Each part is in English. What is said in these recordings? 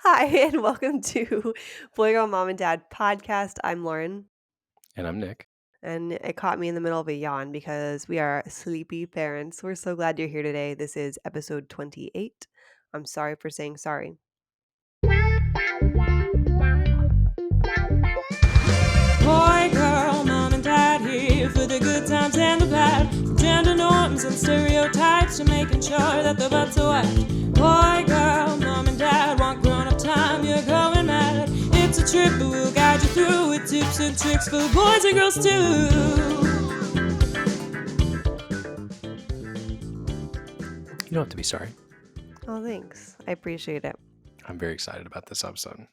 Hi, and welcome to Boy Girl Mom and Dad podcast. I'm Lauren, And I'm Nick. and it caught me in the middle of a yawn because we are sleepy parents. We're so glad you're here today. This is episode 28. I'm sorry for saying sorry. Boy, girl, mom and dad here for the good times and the bad. From gender norms and stereotypes to making sure that the butts are wet. Boy, girl, mom and dad want grown-up time, you're going mad. It's a trip, but we'll guide you through with tips and tricks for boys and girls too. You don't have to be sorry. Oh, thanks. I appreciate it. I'm very excited about this episode.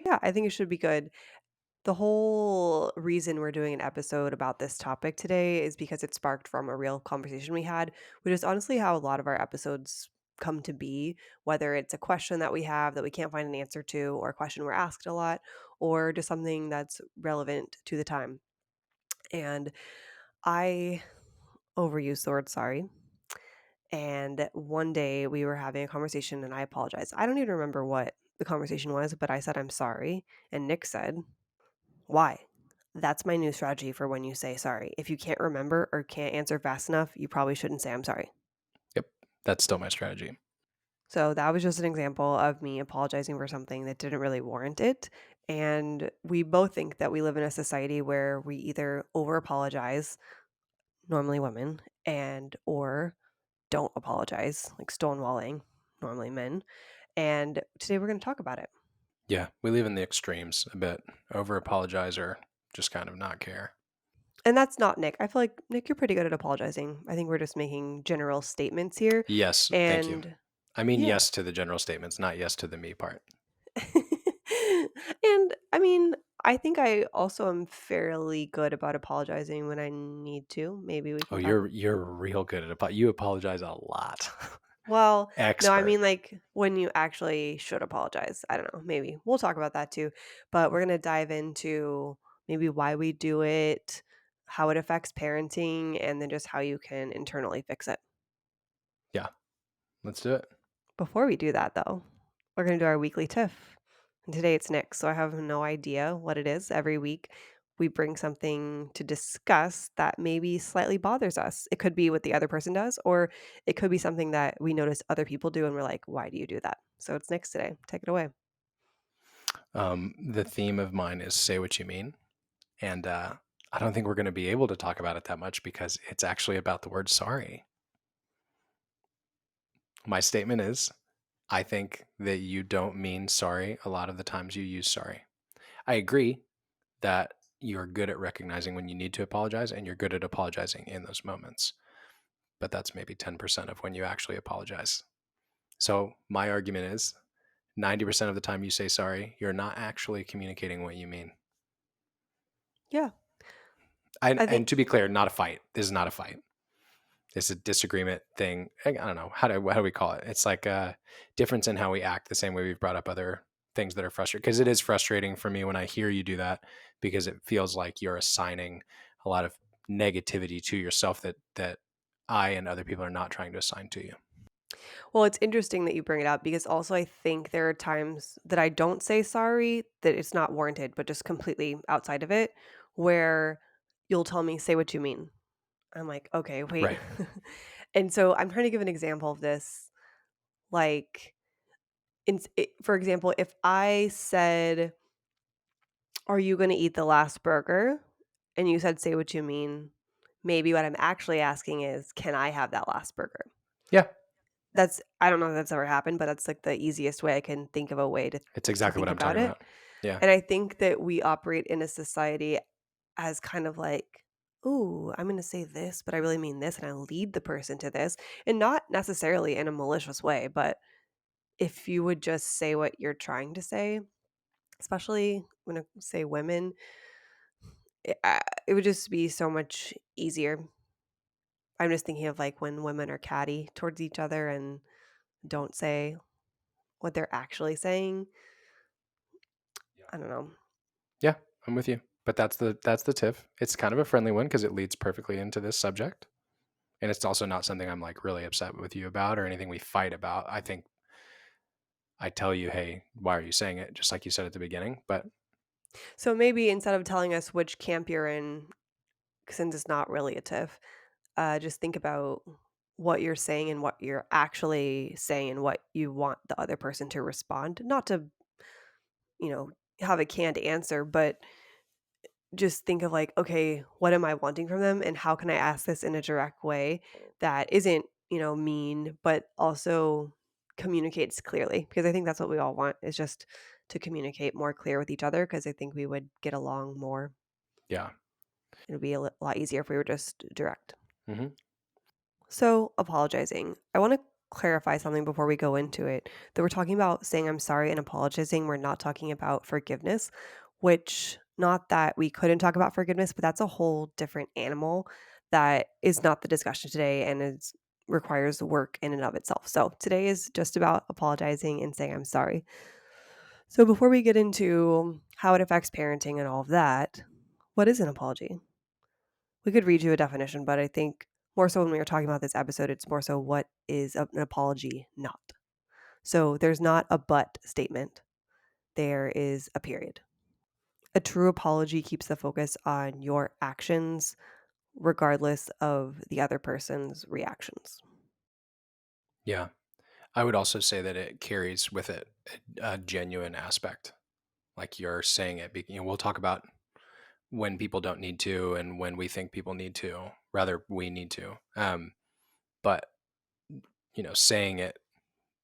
Yeah, I think it should be good. The whole reason we're doing an episode about this topic today is because it sparked from a real conversation we had, which is honestly how a lot of our episodes come to be, whether it's a question that we have that we can't find an answer to, or a question we're asked a lot, or just something that's relevant to the time. And I overused the word sorry. And one day we were having a conversation and I apologized. I don't even remember what the conversation was, but I said, I'm sorry. And Nick said, why? That's my new strategy for when you say sorry. If you can't remember or can't answer fast enough, you probably shouldn't say I'm sorry. Yep, that's still my strategy. So that was just an example of me apologizing for something that didn't really warrant it. And we both think that we live in a society where we either over apologize, normally women, and or don't apologize, like stonewalling, normally men. And today we're going to talk about it. Yeah, we live in the extremes a bit. Over apologize or just kind of not care. And that's not Nick. I feel like, Nick, you're pretty good at apologizing. I think we're just making general statements here. Yes, thank you. And I mean, yeah. yes to the general statements, not yes to the me part. And I mean, I think I also am fairly good about apologizing when I need to. Maybe we Oh, can talk. you're real good at you apologize a lot. Well, no, I Expert. mean like when you actually should apologize. I don't know. Maybe we'll talk about that too. But we're going to dive into maybe why we do it, how it affects parenting, and then just how you can internally fix it. Yeah, let's do it. Before we do that, though, we're going to do our weekly Tiff. And today it's Nick, so I have no idea what it is. Every week we bring something to discuss that maybe slightly bothers us. It could be what the other person does, or it could be something that we notice other people do and we're like, why do you do that? So it's Nick's today. Take it away. The theme of mine is say what you mean. And I don't think we're going to be able to talk about it that much because it's actually about the word sorry. My statement is, I think that you don't mean sorry a lot of the times you use sorry. I agree that you're good at recognizing when you need to apologize and you're good at apologizing in those moments. But that's maybe 10% of when you actually apologize. So my argument is 90% of the time you say sorry, you're not actually communicating what you mean. Yeah. And to be clear, not a fight. This is not a fight. It's a disagreement thing. I don't know. How do we call it? It's like a difference in how we act, the same way we've brought up other things that are frustrating. Because it is frustrating for me when I hear you do that, because it feels like you're assigning a lot of negativity to yourself that I and other people are not trying to assign to you. Well, it's interesting that you bring it up because also I think there are times that I don't say sorry, that it's not warranted, but just completely outside of it, where you'll tell me, say what you mean. I'm like, okay, wait. Right. And so I'm trying to give an example of this. Like, for example, if I said, are you going to eat the last burger? And you said, say what you mean. Maybe what I'm actually asking is, can I have that last burger? Yeah. I don't know if that's ever happened, but that's like the easiest way I can think of a way It's to exactly what think I'm about talking it. about. Yeah. And I think that we operate in a society as kind of like, ooh, I'm going to say this, but I really mean this. And I lead the person to this. And not necessarily in a malicious way, but if you would just say what you're trying to say, especially when I say women, it would just be so much easier. I'm just thinking of like when women are catty towards each other and don't say what they're actually saying. I don't know. Yeah, I'm with you. But that's the tiff. It's kind of a friendly one because it leads perfectly into this subject. And it's also not something I'm like really upset with you about or anything we fight about. I think I tell you, hey, why are you saying it? Just like you said at the beginning. But So maybe instead of telling us which camp you're in, since it's not really a tiff, just think about what you're saying and what you're actually saying and what you want the other person to respond. Not to, you know, have a canned answer, but just think of like, okay, what am I wanting from them? And how can I ask this in a direct way that isn't, mean, but also communicates clearly? Because I think that's what we all want is just to communicate more clear with each other because I think we would get along more. yeah. It would be a lot easier if we were just direct. Hmm. So, apologizing. I want to clarify something before we go into it. That we're talking about saying I'm sorry and apologizing. We're not talking about forgiveness, which, not that we couldn't talk about forgiveness, but that's a whole different animal that is not the discussion today and requires work in and of itself. So, today is just about apologizing and saying I'm sorry. So, before we get into how it affects parenting and all of that, what is an apology? We could read you a definition, but I think more so when we were talking about this episode, it's more so what is an apology not. So there's not a but statement, there is a period. A true apology keeps the focus on your actions, regardless of the other person's reactions. Yeah. I would also say that it carries with it a genuine aspect. Like you're saying it, we'll talk about when people don't need to and when we think people need to, rather we need to. But saying it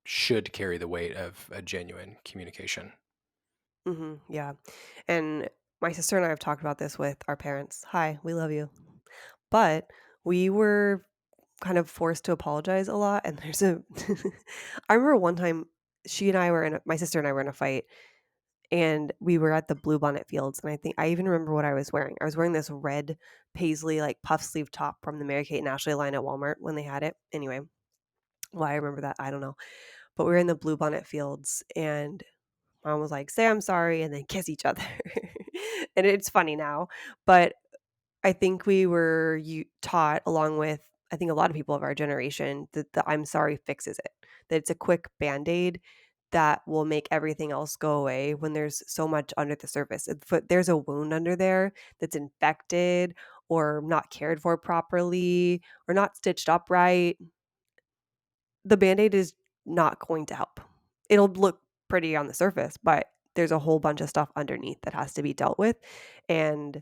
should carry the weight of a genuine communication. Yeah. And my sister and I have talked about this with our parents. Hi, we love you. But we were kind of forced to apologize a lot. And there's a, I remember one time my sister and I were in a fight and we were at the Bluebonnet Fields. And I think I even remember what I was wearing. I was wearing this red paisley, like puff sleeve top from the Mary Kate and Ashley line at Walmart when they had it. Anyway, why I remember that, I don't know. But we were in the Bluebonnet Fields and mom was like, say I'm sorry and then kiss each other. And it's funny now. But I think we were taught, along with I think a lot of people of our generation, that the "I'm sorry" fixes it. That it's a quick Band-Aid that will make everything else go away when there's so much under the surface. If there's a wound under there that's infected or not cared for properly or not stitched up right, the Band-Aid is not going to help. It'll look pretty on the surface, but there's a whole bunch of stuff underneath that has to be dealt with, and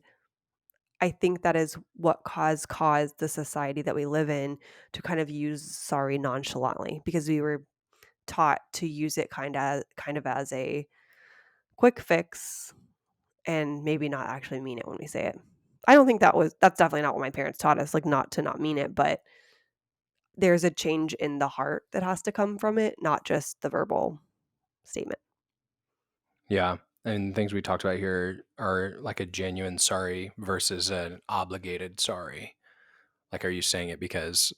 I think that is what caused the society that we live in to kind of use sorry nonchalantly because we were taught to use it kind of as a quick fix and maybe not actually mean it when we say it. I don't think that's definitely not what my parents taught us, like not to not mean it, but there's a change in the heart that has to come from it, not just the verbal statement. Yeah. And things we talked about here are like a genuine sorry versus an obligated sorry. Like, are you saying it because,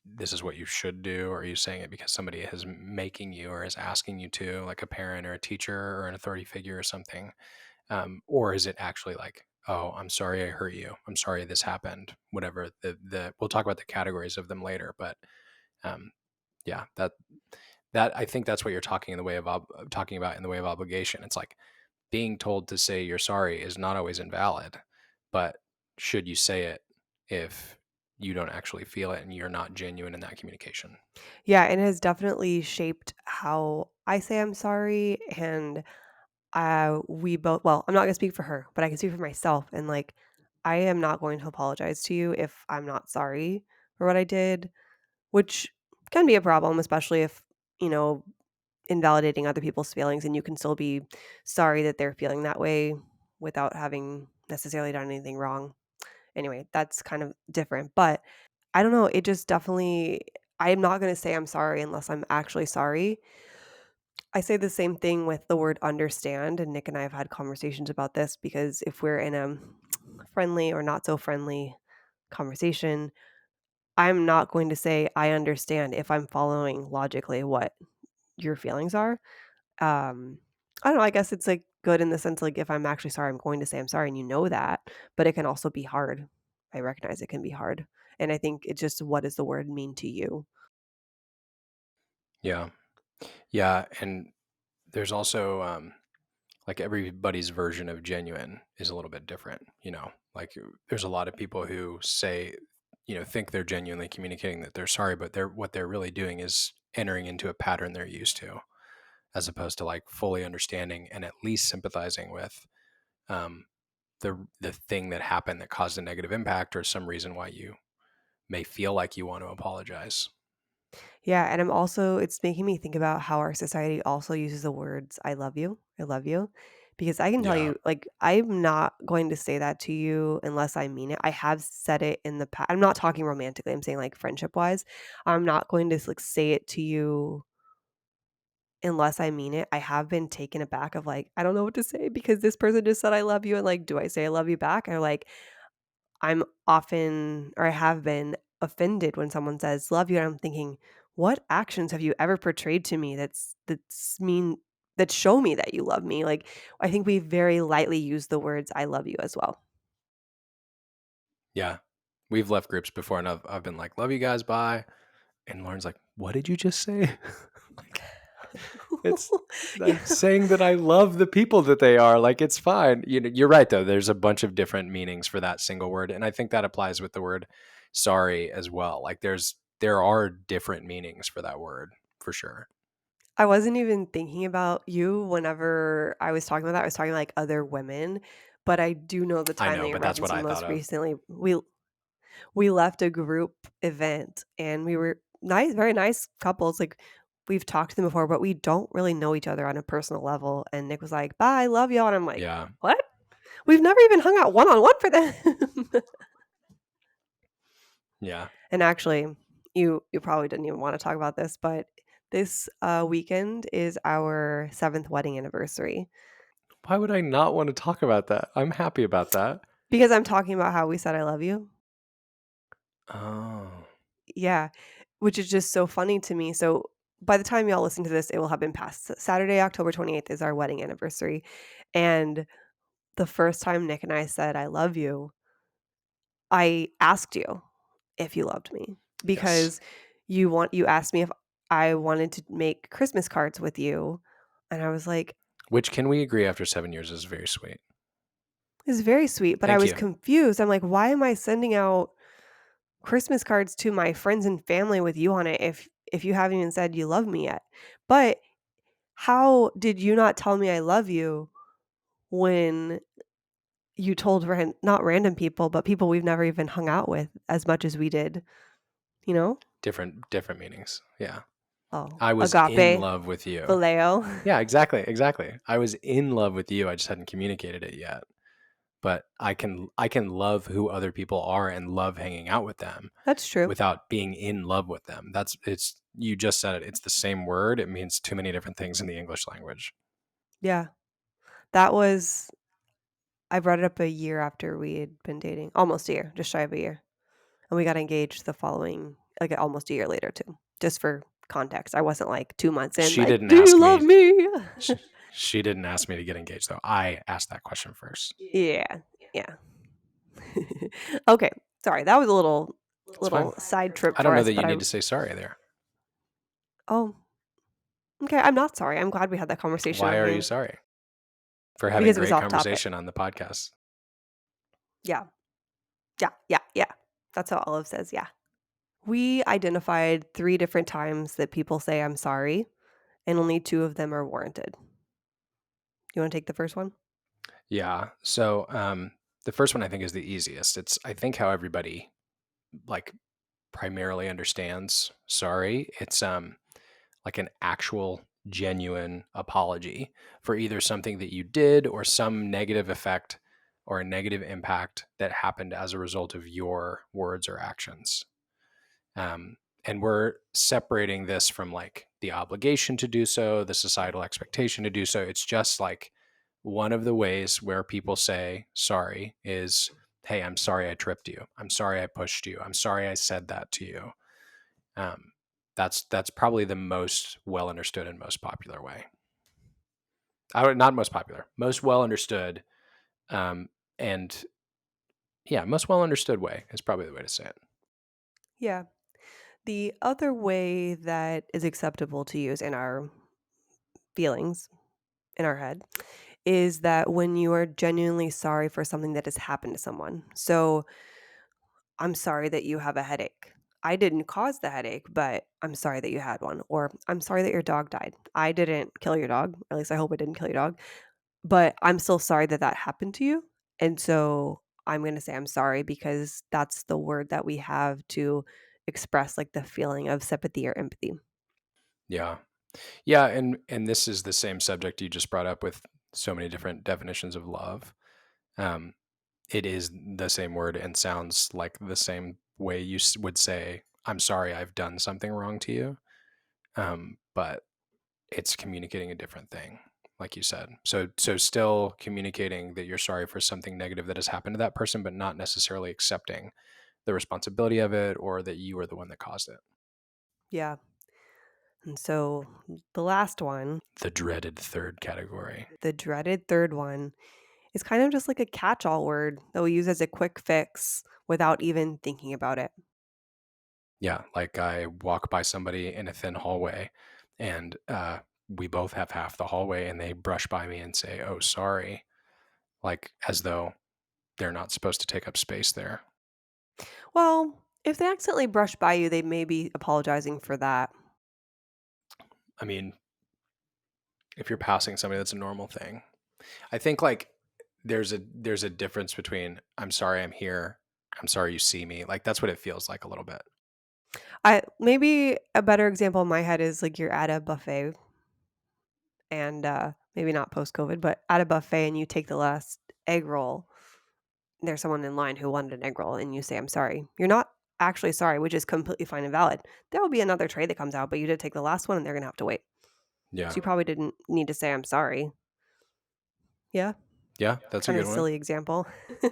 this is what you should do? Or are you saying it because somebody is making you or is asking you to, like a parent or a teacher or an authority figure or something? Or is it actually like, oh, I'm sorry I hurt you. I'm sorry this happened. Whatever we'll talk about the categories of them later, but um, yeah, that I think that's what you're talking in the way of talking about in the way of obligation. It's like being told to say you're sorry is not always invalid, but should you say it if you don't actually feel it and you're not genuine in that communication? Yeah, and it has definitely shaped how I say I'm sorry, and we both well, I'm not gonna speak for her, but I can speak for myself, and, like, I am not going to apologize to you if I'm not sorry for what I did, which can be a problem, especially if, you know, invalidating other people's feelings, and you can still be sorry that they're feeling that way without having necessarily done anything wrong. Anyway, that's kind of different, but I don't know, it just definitely I am not gonna say I'm sorry unless I'm actually sorry. I say the same thing with the word understand, and Nick and I have had conversations about this because if we're in a friendly or not so friendly conversation, I'm not going to say I understand if I'm following logically what your feelings are. Um, I don't know, I guess it's like good in the sense like if I'm actually sorry, I'm going to say I'm sorry and you know that, but it can also be hard. I recognize it can be hard. And I think it's just what does the word mean to you? Yeah. Yeah, and there's also like everybody's version of genuine is a little bit different, you know. Like there's a lot of people who say, you know, think they're genuinely communicating that they're sorry, but what they're really doing is entering into a pattern they're used to, as opposed to like fully understanding and at least sympathizing with um, the thing that happened that caused a negative impact or some reason why you may feel like you want to apologize. Yeah, and it's making me think about how our society also uses the words I love you," because I can tell Yeah. you, like, I'm not going to say that to you unless I mean it. I have said it in the past. I'm not talking romantically, I'm saying, like, friendship-wise. I'm not going to, like, say it to you unless I mean it. I have been taken aback of, like, I don't know what to say because this person just said I love you, and, like, do I say I love you back? Or, like, I'm often or I have been offended when someone says, "Love you," and I'm thinking, "What actions have you ever portrayed to me that show me that you love me?" Like, I think we very lightly use the words "I love you" as well. Yeah. We've left groups before and I've been like, love you guys, bye. And Lauren's like, what did you just say? Like, it's Yeah. I'm saying that I love the people that they are. Like it's fine. You know, you're right though. There's a bunch of different meanings for that single word. And I think that applies with the word sorry as well. Like there are different meanings for that word for sure. I wasn't even thinking about you whenever I was talking about that. I was talking like other women, but I do know the I time that know, you're but that's what referencing I thought most of. recently. We left a group event and we were nice, very nice couples. Like we've talked to them before, but we don't really know each other on a personal level. And Nick was like, "Bye, love y'all." And I'm like, Yeah. "What? We've never even hung out one on one for them." Yeah. And actually, you probably didn't even want to talk about this, but this weekend is our 7th wedding anniversary Why would I not want to talk about that? I'm happy about that. because I'm talking about how we said I love you. Oh. Yeah, which is just so funny to me. So by the time y'all listen to this, it will have been past. Saturday, October 28th is our wedding anniversary. And the first time Nick and I said I love you, I asked you if you loved me Yes. because you asked me if I wanted to make Christmas cards with you. And I was like, Which can we agree after 7 years is very sweet. it's very sweet, but I Thank was you. confused. I'm like, why am I sending out Christmas cards to my friends and family with you on it if you haven't even said you love me yet? But how did you not tell me I love you when you told not random people, but people we've never even hung out with as much as we did, you know? Different meanings. Yeah. Oh, I was in agape, love with you. phileo. Yeah, exactly. I was in love with you. I just hadn't communicated it yet. But I can love who other people are and love hanging out with them That's true. without being in love with them. It's you just said it. It's the same word. It means too many different things in the English language. Yeah. That was I brought it up a year after we had been dating, almost a year, just shy of a year. And we got engaged the following like, almost a year later too, just for context. I wasn't, like, 2 months in, She like, didn't "Do you ask love me. me?" sh- She didn't ask me to get engaged though. I asked that question first. Yeah, yeah. Okay, sorry, that was a It's fine. little side trip I don't for know us, that you but I need to say sorry there. oh, okay, I'm not sorry, I'm glad we had that conversation Why on are you here sorry for having because it was great off topic. conversation on the podcast? Yeah, yeah, yeah, yeah. That's how Olive says, "Yeah." We identified 3 different times that people say "I'm sorry," and only 2 of them are warranted. You wanna take the first one? Yeah. So the first one I think is the easiest. It's I think how everybody like primarily understands sorry. It's like an actual genuine apology for either something that you did or some negative effect or a negative impact that happened as a result of your words or actions. And we're separating this from like the obligation to do so, the societal expectation to do so. It's just like one of the ways where people say sorry is, hey, I'm sorry I tripped you. I'm sorry I pushed you. I'm sorry I said that to you. Um, that's probably the most well understood and most popular way. Not most popular, most well understood, um, and yeah, most well understood way is probably the way to say it. Yeah. The other way that is acceptable to use in our feelings, in our head, is that when you are genuinely sorry for something that has happened to someone. So, I'm sorry that you have a headache. I didn't cause the headache, but I'm sorry that you had one. Or I'm sorry that your dog died. I didn't kill your dog. At least I hope I didn't kill your dog. But I'm still sorry that that happened to you. And so I'm going to say I'm sorry because that's the word that we have to express like the feeling of sympathy or empathy. Yeah. Yeah, and this is the same subject you just brought up with so many different definitions of love. Um, it is the same word and sounds like the same way you would say, "I'm sorry, I've done something wrong to you," but it's communicating a different thing, like you said. So still communicating that you're sorry for something negative that has happened to that person, but not necessarily accepting the responsibility of it or that you were the one that caused it. Yeah. And so the last one, The dreaded third category. the dreaded third one, is kind of just like a catch all word that we use as a quick fix without even thinking about it. Yeah, like I walk by somebody in a thin hallway and we both have half the hallway and they brush by me and say, "Oh, sorry," like as though they're not supposed to take up space there. Well, if they accidentally brush by you, they may be apologizing for that. I mean, if you're passing somebody, that's a normal thing. I think like there's a difference between "I'm sorry I'm here," "I'm sorry you see me." Like that's what it feels like a little bit. I maybe a better example in my head is like you're at a buffet and maybe not post COVID, but at a buffet and you take the last egg roll. There's someone in line who wanted an egg roll and you say, I'm sorry. You're not actually sorry, which is completely fine and valid. There will be another tray that comes out, but you did take the last one and they're going to have to wait. So Yeah. you probably didn't need to say, I'm sorry. Yeah. Yeah, that's a Kind of good one. silly example.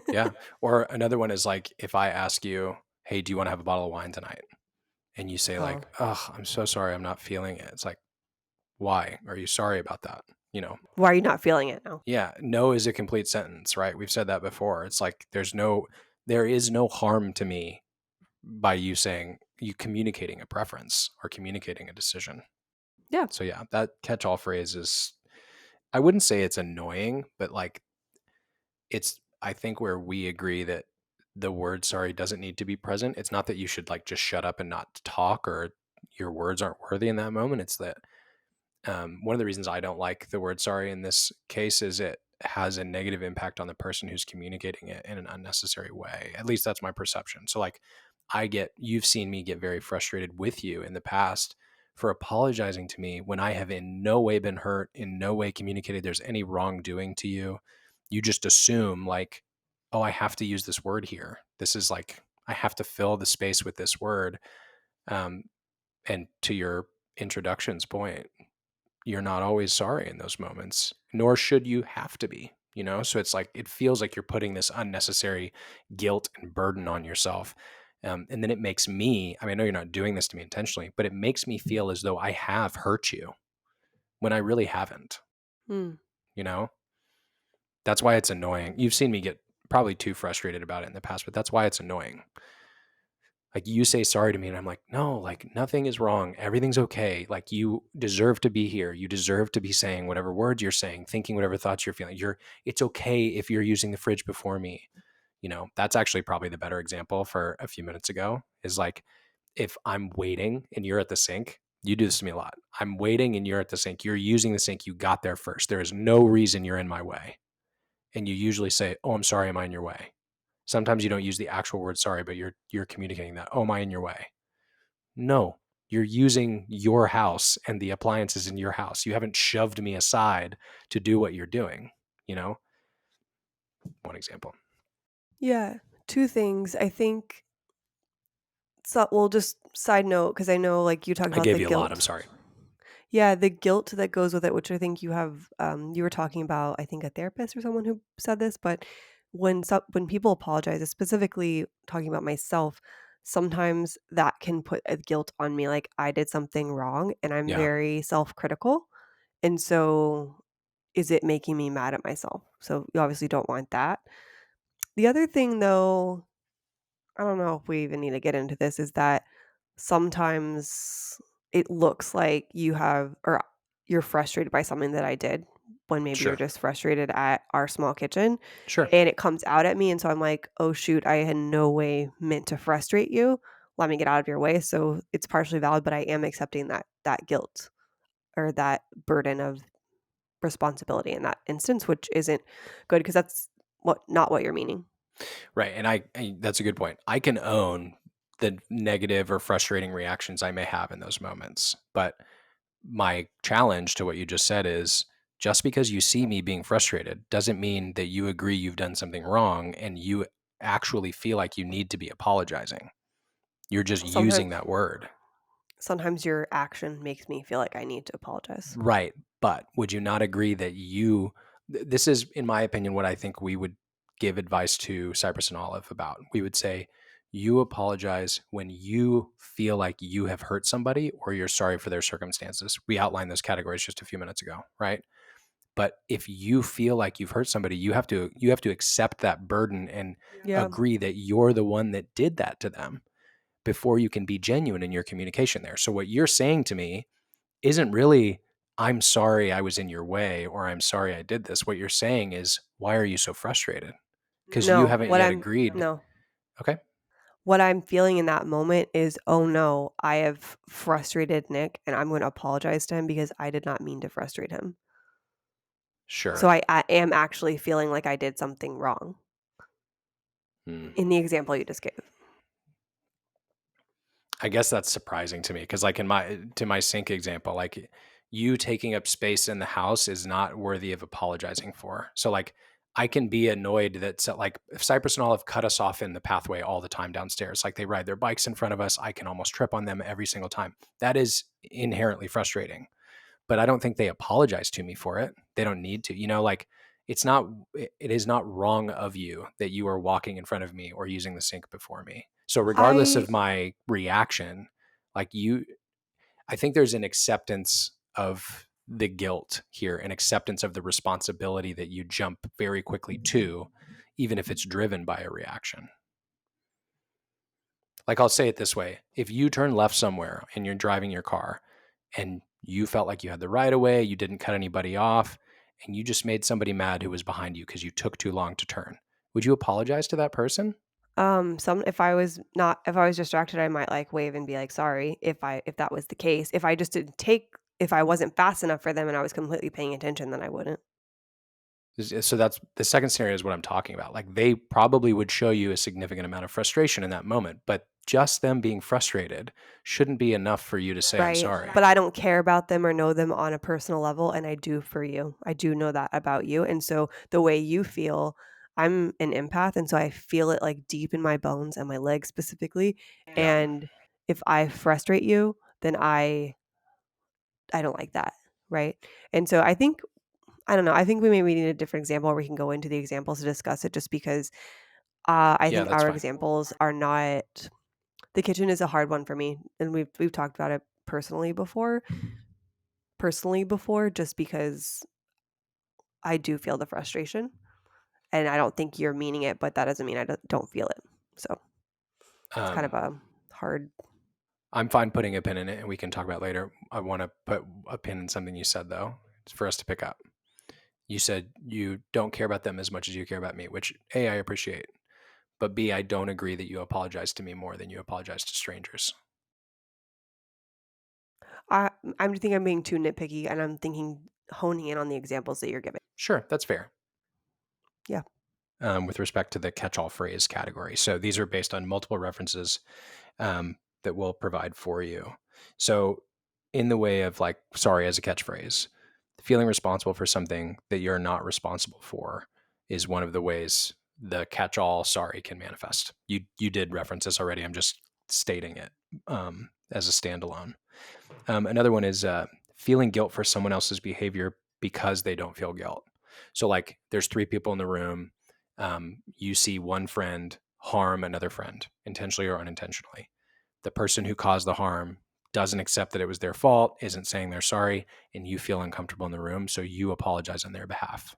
Yeah. Or another one is like if I ask you, "Hey, do you want to have a bottle of wine tonight?" And you say Oh, like, "Oh, I'm so sorry, I'm not feeling it." It's like, "Why? Are you sorry about that?" You know? why are you not feeling it now? Yeah, no is a complete sentence, right? We've said that before. It's like there is no harm to me by you communicating a preference or communicating a decision. Yeah. So yeah, that catch-all phrase is I wouldn't say it's annoying, but like it's I think where we agree that the word sorry doesn't need to be present. It's not that you should like just shut up and not talk or your words aren't worthy in that moment. It's that one of the reasons I don't like the word sorry in this case is it has a negative impact on the person who's communicating it in an unnecessary way. At least that's my perception. So, like, you've seen me get very frustrated with you in the past for apologizing to me when I have in no way been hurt, in no way communicated there's any wrongdoing to you. You just assume, like, oh, I have to use this word here. This is like, I have to fill the space with this word. Um, and to your introduction's point, you're not always sorry in those moments, nor should you have to be, you know? So it's like, it feels like you're putting this unnecessary guilt and burden on yourself. And then it makes me, I mean, I know you're not doing this to me intentionally, but it makes me feel as though I have hurt you when I really haven't, Hmm. you know? That's why it's annoying. You've seen me get probably too frustrated about it in the past, but that's why it's annoying. Like you say sorry to me and I'm like, "No, like nothing is wrong. Everything's okay. Like you deserve to be here. You deserve to be saying whatever words you're saying, thinking whatever thoughts you're feeling. It's okay if you're using the fridge before me." You know, that's actually probably the better example for a few minutes ago is like if I'm waiting and you're at the sink, you do this to me a lot. I'm waiting and you're at the sink. You're using the sink. You got there first. There is no reason you're in my way. And you usually say, "Oh, I'm sorry, am I in your way?" Sometimes you don't use the actual word sorry, but you're communicating that, "Oh, am I in your way?" No, you're using your house and the appliances in your house. You haven't shoved me aside to do what you're doing, you know? One example. Yeah. Two things. I think, so, well, just side note, because I know like you talked I about gave the you a lot, I'm guilt. sorry. Yeah, the guilt that goes with it, which I think you were talking about, I think a therapist or someone who said this, but when people apologize, specifically talking about myself, sometimes that can put a guilt on me, like I did something wrong and I'm Yeah. very self-critical. And so is it making me mad at myself? So you obviously don't want that. The other thing though, I don't know if we even need to get into this, is that sometimes it looks like you have or you're frustrated by something that I did when maybe you're Sure. just frustrated at our small kitchen, Sure. and it comes out at me, and so I'm like, "Oh, shoot, I had no way meant to frustrate you. Let me get out of your way." So it's partially valid, but I am accepting that guilt or that burden of responsibility in that instance, which isn't good because that's not what you're meaning. Right. And that's a good point. I can own the negative or frustrating reactions I may have in those moments. But my challenge to what you just said is just because you see me being frustrated doesn't mean that you agree you've done something wrong and you actually feel like you need to be apologizing. You're just Sometimes using that word. sometimes your action makes me feel like I need to apologize. Right. But would you not agree that this is, in my opinion, what I think we would give advice to Cypress and Olive about? We would say, you apologize when you feel like you have hurt somebody or you're sorry for their circumstances. We outlined those categories just a few minutes ago, right? But if you feel like you've hurt somebody, you have to accept that burden and Yeah. agree that you're the one that did that to them before you can be genuine in your communication there. So what you're saying to me isn't really, I'm sorry I was in your way or I'm sorry I did this. What you're saying is, why are you so frustrated? Because you No, haven't yet agreed. no. Okay. What I'm feeling in that moment is, "Oh, no, I have frustrated Nick, and I'm gonna apologize to him because I did not mean to frustrate him." So Sure. I am actually feeling like I did something wrong Hmm. in the example you just gave. I guess that's surprising to me because, like, to my sink example, like, you taking up space in the house is not worthy of apologizing for. So, like, I can be annoyed that, like, if Cypress and Olive cut us off in the pathway all the time downstairs, like they ride their bikes in front of us, I can almost trip on them every single time. That is inherently frustrating. But I don't think they apologize to me for it. They don't need to. Like, it is not wrong of you that you are walking in front of me or using the sink before me. So regardless I of my reaction, like, I think there's an acceptance of the guilt here, an acceptance of the responsibility that you jump very quickly to, even if it's driven by a reaction. Like, I'll say it this way. If you turn left somewhere and you're driving your car and you felt like you had the right of way, you didn't cut anybody off, and you just made somebody mad who was behind you because you took too long to turn, would you apologize to that person? some if I was distracted, I might, like, wave and be like, "Sorry," if that was the case. If I wasn't fast enough for them and I was completely paying attention, then I wouldn't. So that's the second scenario is what I'm talking about. Like, they probably would show you a significant amount of frustration in that moment, but just them being frustrated shouldn't be enough for you to say, I'm Right, sorry. but I don't care about them or know them on a personal level, and I do for you. I do know that about you, and so the way you feel, I'm an empath, and so I feel it, like, deep in my bones and my legs specifically, Yeah. and if I frustrate you, then I don't like that, right? And so I don't know, I think we maybe need a different example where we can go into the examples to discuss it just because, I Yeah, think that's our fine. examples are not the kitchen is a hard one for me, and we've talked about it personally before just because I do feel the frustration, and I don't think you're meaning it, but that doesn't mean I don't feel it. So, it's kind of Um, a hard. I'm fine putting a pin in it and we can talk about it later. I want to put a pin in something you said, though. It's for us to pick up. You said you don't care about them as much as you care about me, which A, I appreciate. But B, I don't agree that you apologize to me more than you apologize to strangers. I I'm think I'm being too nitpicky, and I'm thinking honing in on the examples that you're giving. Sure, that's fair. Yeah. With respect to the catch-all phrase category. So these are based on multiple references that we'll provide for you. So in the way of, like, sorry as a catchphrase, feeling responsible for something that you're not responsible for is one of the ways the catch-all sorry can manifest. You did reference this already. I'm just stating it as a standalone. Another one is feeling guilt for someone else's behavior because they don't feel guilt. So, like, there's three people in the room. You see one friend harm another friend, intentionally or unintentionally. The person who caused the harm doesn't accept that it was their fault, isn't saying they're sorry, and you feel uncomfortable in the room, so you apologize on their behalf.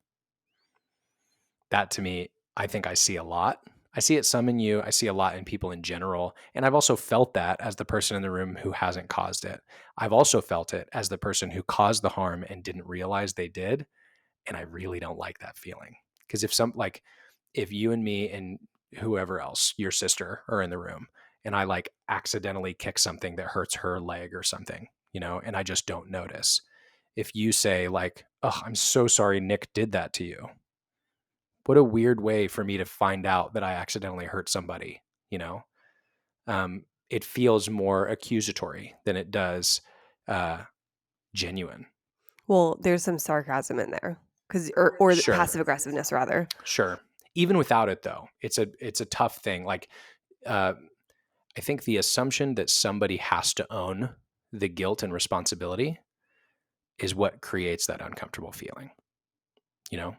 That, to me, I think I see a lot. I see it some in you. I see a lot in people in general. And I've also felt that as the person in the room who hasn't caused it. I've also felt it as the person who caused the harm and didn't realize they did. And I really don't like that feeling. Because if you and me and whoever else, your sister, are in the room and I like accidentally kick something that hurts her leg or something, and I just don't notice. If you say like, "Oh, I'm so sorry Nick did that to you." What a weird way for me to find out that I accidentally hurt somebody, you know? It feels more accusatory than it does genuine. Well, there's some sarcasm in there, or the Sure, passive aggressiveness rather. sure. Even without it, though, it's a tough thing. Like, uh, I think the assumption that somebody has to own the guilt and responsibility is what creates that uncomfortable feeling. You know,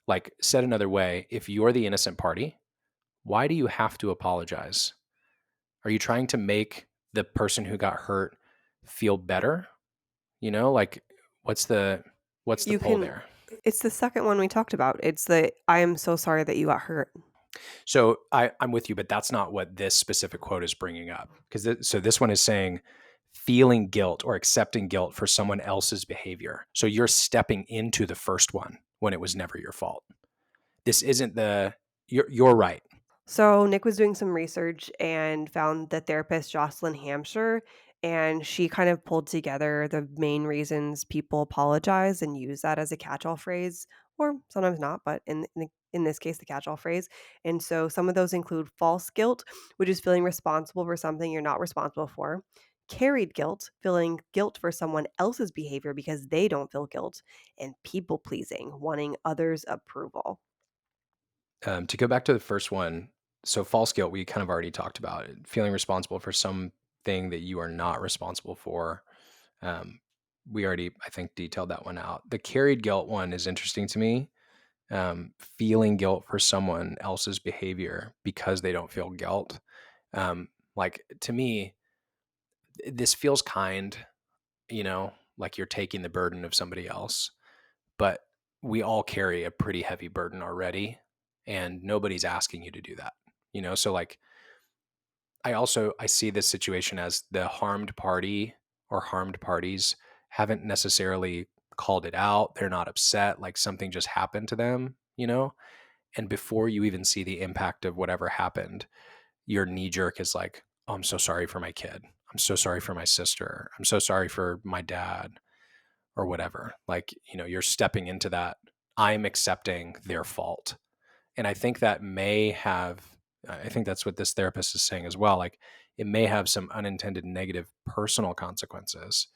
like said another way, if you're the innocent party, why do you have to apologize? Are you trying to make the person who got hurt feel better? Like what's the You pull can there? It's the second one we talked about. It's the, "I am so sorry that you got hurt." So I'm with you, but that's not what this specific quote is bringing up. So this one is saying feeling guilt or accepting guilt for someone else's behavior. So you're stepping into the first one when it was never your fault. This isn't you're right. So Nick was doing some research and found the therapist Jocelyn Hampshire, and she kind of pulled together the main reasons people apologize and use that as a catch-all phrase, or sometimes not, but in this case, the catch-all phrase. And so some of those include false guilt, which is feeling responsible for something you're not responsible for. Carried guilt, feeling guilt for someone else's behavior because they don't feel guilt. And people pleasing, wanting others' approval. To go back to the first one, so false guilt, we kind of already talked about it, feeling responsible for something that you are not responsible for. We already, I think, detailed that one out. The carried guilt one is interesting to me. Feeling guilt for someone else's behavior because they don't feel guilt. Like to me, this feels kind, like you're taking the burden of somebody else, but we all carry a pretty heavy burden already, and nobody's asking you to do that. So like I see this situation as the harmed party or harmed parties haven't necessarily called it out. They're not upset, like something just happened to them. And before you even see the impact of whatever happened, your knee jerk is like, "Oh, I'm so sorry for my kid. I'm so sorry for my sister. I'm so sorry for my dad," or whatever. Like, you're stepping into that. I'm accepting their fault. And I think I think that's what this therapist is saying as well. Like, it may have some unintended negative personal consequences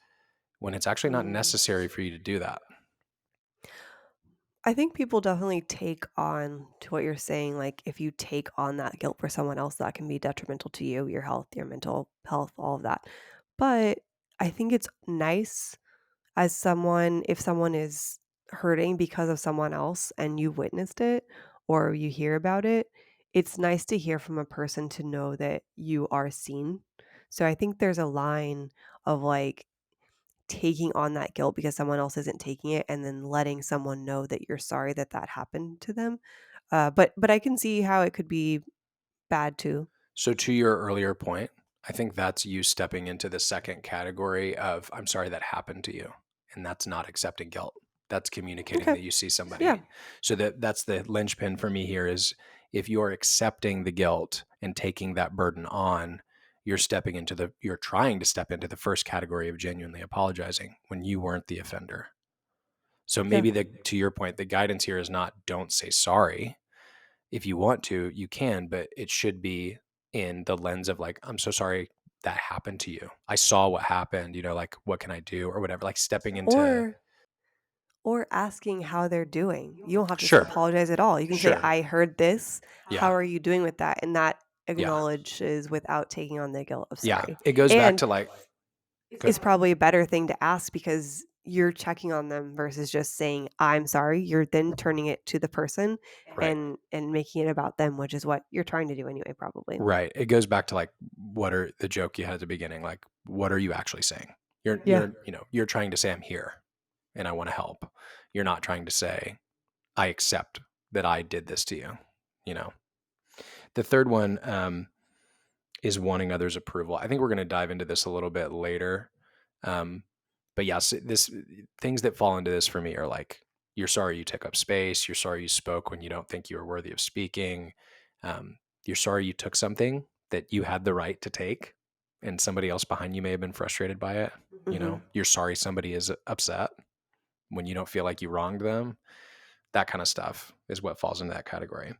when it's actually not Mm. necessary for you to do that. I think people definitely take on to what you're saying. Like, if you take on that guilt for someone else, that can be detrimental to you, your health, your mental health, all of that. But I think it's nice as someone, if someone is hurting because of someone else and you witnessed it or you hear about it, it's nice to hear from a person to know that you are seen. So I think there's a line of like, taking on that guilt because someone else isn't taking it and then letting someone know that you're sorry that that happened to them. But I can see how it could be bad too. So, to your earlier point, I think that's you stepping into the second category of "I'm sorry that happened to you." And that's not accepting guilt. That's communicating Okay. that you see Yeah. somebody. So that's the linchpin for me here is if you're accepting the guilt and taking that burden on, you're trying to step into the first category of genuinely apologizing when you weren't the offender. So Yeah. maybe to your point, the guidance here is not don't say sorry. If you want to, you can, but it should be in the lens of like, "I'm so sorry that happened to you. I saw what happened, like what can I do?" or whatever, like stepping into. Or or asking how they're doing. You don't have to Sure. apologize at all. You can say, Sure. "I heard this. How Yeah. are you doing with that?" And that Yeah. acknowledges without taking on the guilt of Yeah. sorry. It goes back And to like is good. probably a better thing to ask because you're checking on them versus just saying, "I'm sorry." You're then turning it to the person Right. and making it about them, which is what you're trying to do anyway, probably. Right. It goes back to like what are the joke you had at the beginning, like what are you actually saying? You're Yeah. you're you know, you're trying to say I'm here and I want to help. You're not trying to say I accept that I did this to you, you know. The third one is wanting others' approval. I think we're going to dive into this a little bit later. But yes, things that fall into this for me are like, you're sorry you took up space. You're sorry you spoke when you don't think you were worthy of speaking. You're sorry you took something that you had the right to take and somebody else behind you may have been frustrated by it. You're sorry somebody is upset when you don't feel like you wronged them. That kind of stuff is what falls into that category.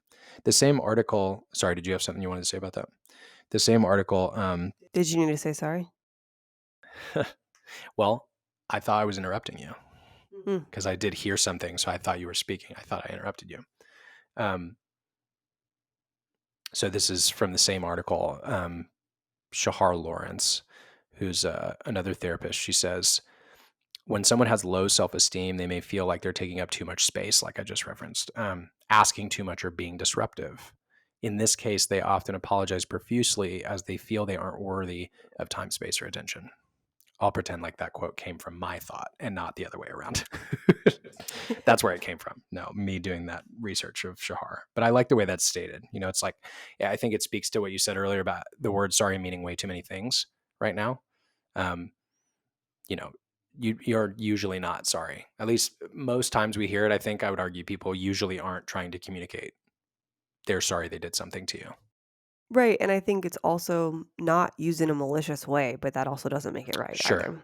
The same article, sorry, did you have something you wanted to say about that? The same article, Did you need to say sorry? well, I thought I was interrupting you Mm. because I did hear something. So I thought you were speaking. I thought I interrupted you. So this is from the same article. Shahar Lawrence, who's another therapist, she says, when someone has low self-esteem, they may feel like they're taking up too much space, like I just referenced, asking too much or being disruptive. In this case, they often apologize profusely as they feel they aren't worthy of time, space, or attention. I'll pretend like that quote came from my thought and not the other way around. That's where it came from. No, me doing that research of Shahar. But I like the way that's stated. It's like, yeah, I think it speaks to what you said earlier about the word sorry meaning way too many things right now. You're usually not sorry. At least most times we hear it, I think I would argue people usually aren't trying to communicate they're sorry they did something to you. Right, and I think it's also not used in a malicious way, but that also doesn't make it right Sure. either.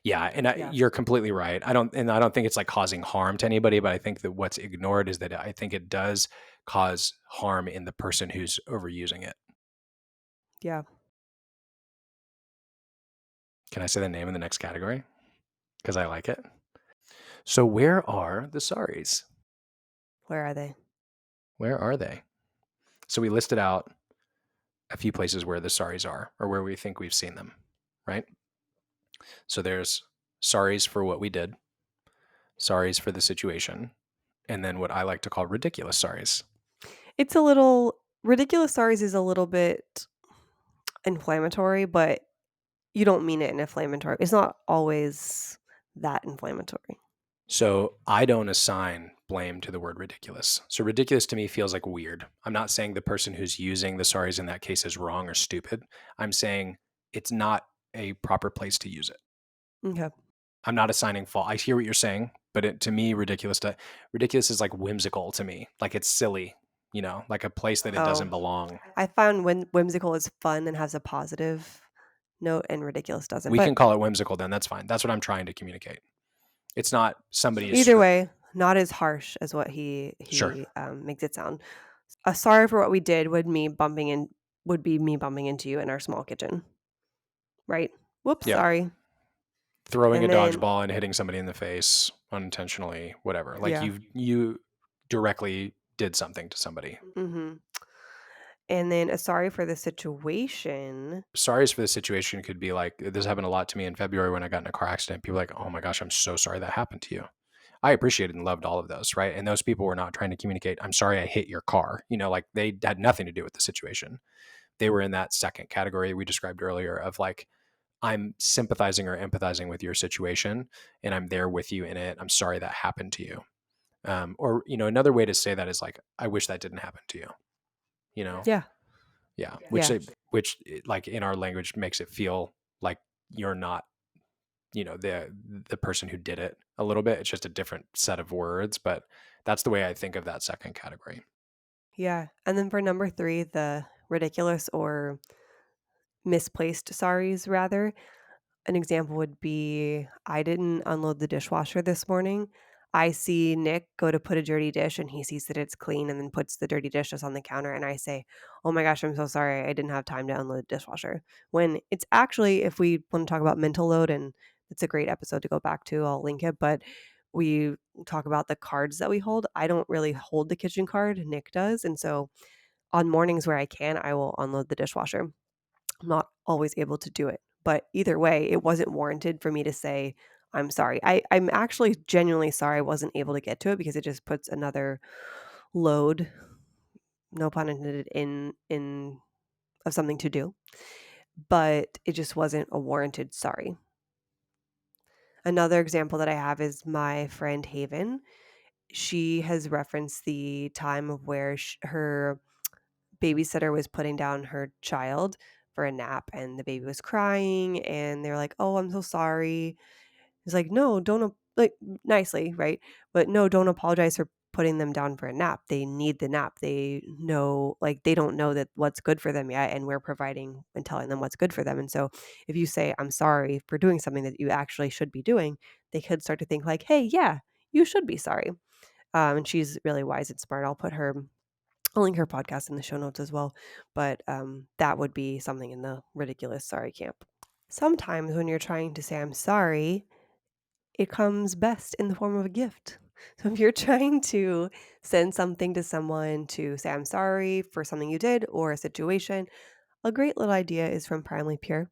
Yeah, and Yeah. you're completely right. I don't think it's like causing harm to anybody, but I think that what's ignored is that I think it does cause harm in the person who's overusing it. Yeah. Can I say the name in the next category? Because I like it. So where are the sorries? Where are they? Where are they? So we listed out a few places where the sorries are or where we think we've seen them, right? So there's sorries for what we did, sorries for the situation, and then what I like to call ridiculous sorries. It's a little ridiculous sorries is a little bit inflammatory, but you don't mean it in inflammatory. It's not always that inflammatory. So I don't assign blame to the word ridiculous. So ridiculous to me feels like weird. I'm not saying the person who's using the sorries in that case is wrong or stupid. I'm saying it's not a proper place to use it. Okay. I'm not assigning fault. I hear what you're saying, but to me, ridiculous is like whimsical to me. Like it's silly, like a place that it doesn't belong. I found when whimsical is fun and has a positive note and ridiculous doesn't. We But can call it whimsical then. That's fine. That's what I'm trying to communicate. It's not somebody is either way, not as harsh as what he Sure. makes it sound. A sorry for what we did would be me bumping into you in our small kitchen. Right? Whoops, Yeah. sorry. Throwing And a then dodgeball and hitting somebody in the face unintentionally, whatever. Like Yeah. you directly did something to somebody. Mhm. And then a sorry for the situation. Sorries for the situation could be like, this happened a lot to me in February when I got in a car accident. People were like, oh my gosh, I'm so sorry that happened to you. I appreciated and loved all of those, right? And those people were not trying to communicate, I'm sorry I hit your car. Like they had nothing to do with the situation. They were in that second category we described earlier of like, I'm sympathizing or empathizing with your situation and I'm there with you in it. I'm sorry that happened to you. Or, another way to say that is like, I wish that didn't happen to you, Yeah. Yeah. Yeah. Which like in our language makes it feel like you're not, the person who did it a little bit. It's just a different set of words, but that's the way I think of that second category. Yeah. And then for number 3, the ridiculous or misplaced sorries rather. An example would be, I didn't unload the dishwasher this morning. I see Nick go to put a dirty dish and he sees that it's clean and then puts the dirty dishes on the counter. And I say, oh my gosh, I'm so sorry. I didn't have time to unload the dishwasher. When it's actually, if we want to talk about mental load, and it's a great episode to go back to, I'll link it. But we talk about the cards that we hold. I don't really hold the kitchen card, Nick does. And so on mornings where I can, I will unload the dishwasher. I'm not always able to do it. But either way, it wasn't warranted for me to say, I'm sorry. I'm actually genuinely sorry I wasn't able to get to it because it just puts another load, no pun intended, in of something to do. But it just wasn't a warranted sorry. Another example that I have is my friend Haven. She has referenced the time of where her babysitter was putting down her child for a nap and the baby was crying and they're like, "Oh, I'm so sorry." He's like, "No, don't like nicely, right? But no, don't apologize for putting them down for a nap. They need the nap. They know like they don't know that what's good for them yet and we're providing and telling them what's good for them. And so if you say, "I'm sorry for doing something that you actually should be doing," they could start to think like, "Hey, yeah, you should be sorry." And she's really wise and smart. I'll link her podcast in the show notes as well. But that would be something in the ridiculous sorry camp. Sometimes when you're trying to say I'm sorry, it comes best in the form of a gift. So if you're trying to send something to someone to say I'm sorry for something you did or a situation, a great little idea is from Primally Pure.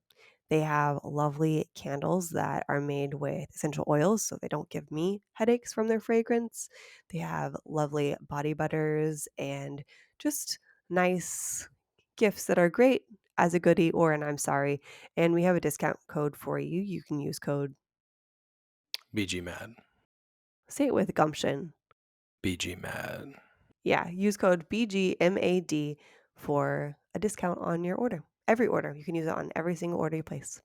They have lovely candles that are made with essential oils so they don't give me headaches from their fragrance. They have lovely body butters and just nice gifts that are great as a goodie or an I'm sorry. And we have a discount code for you. You can use code, BGMAD. say it with gumption. BGMAD. Yeah, use code BGMAD for a discount on your order. Every order. You can use it on every single order you place.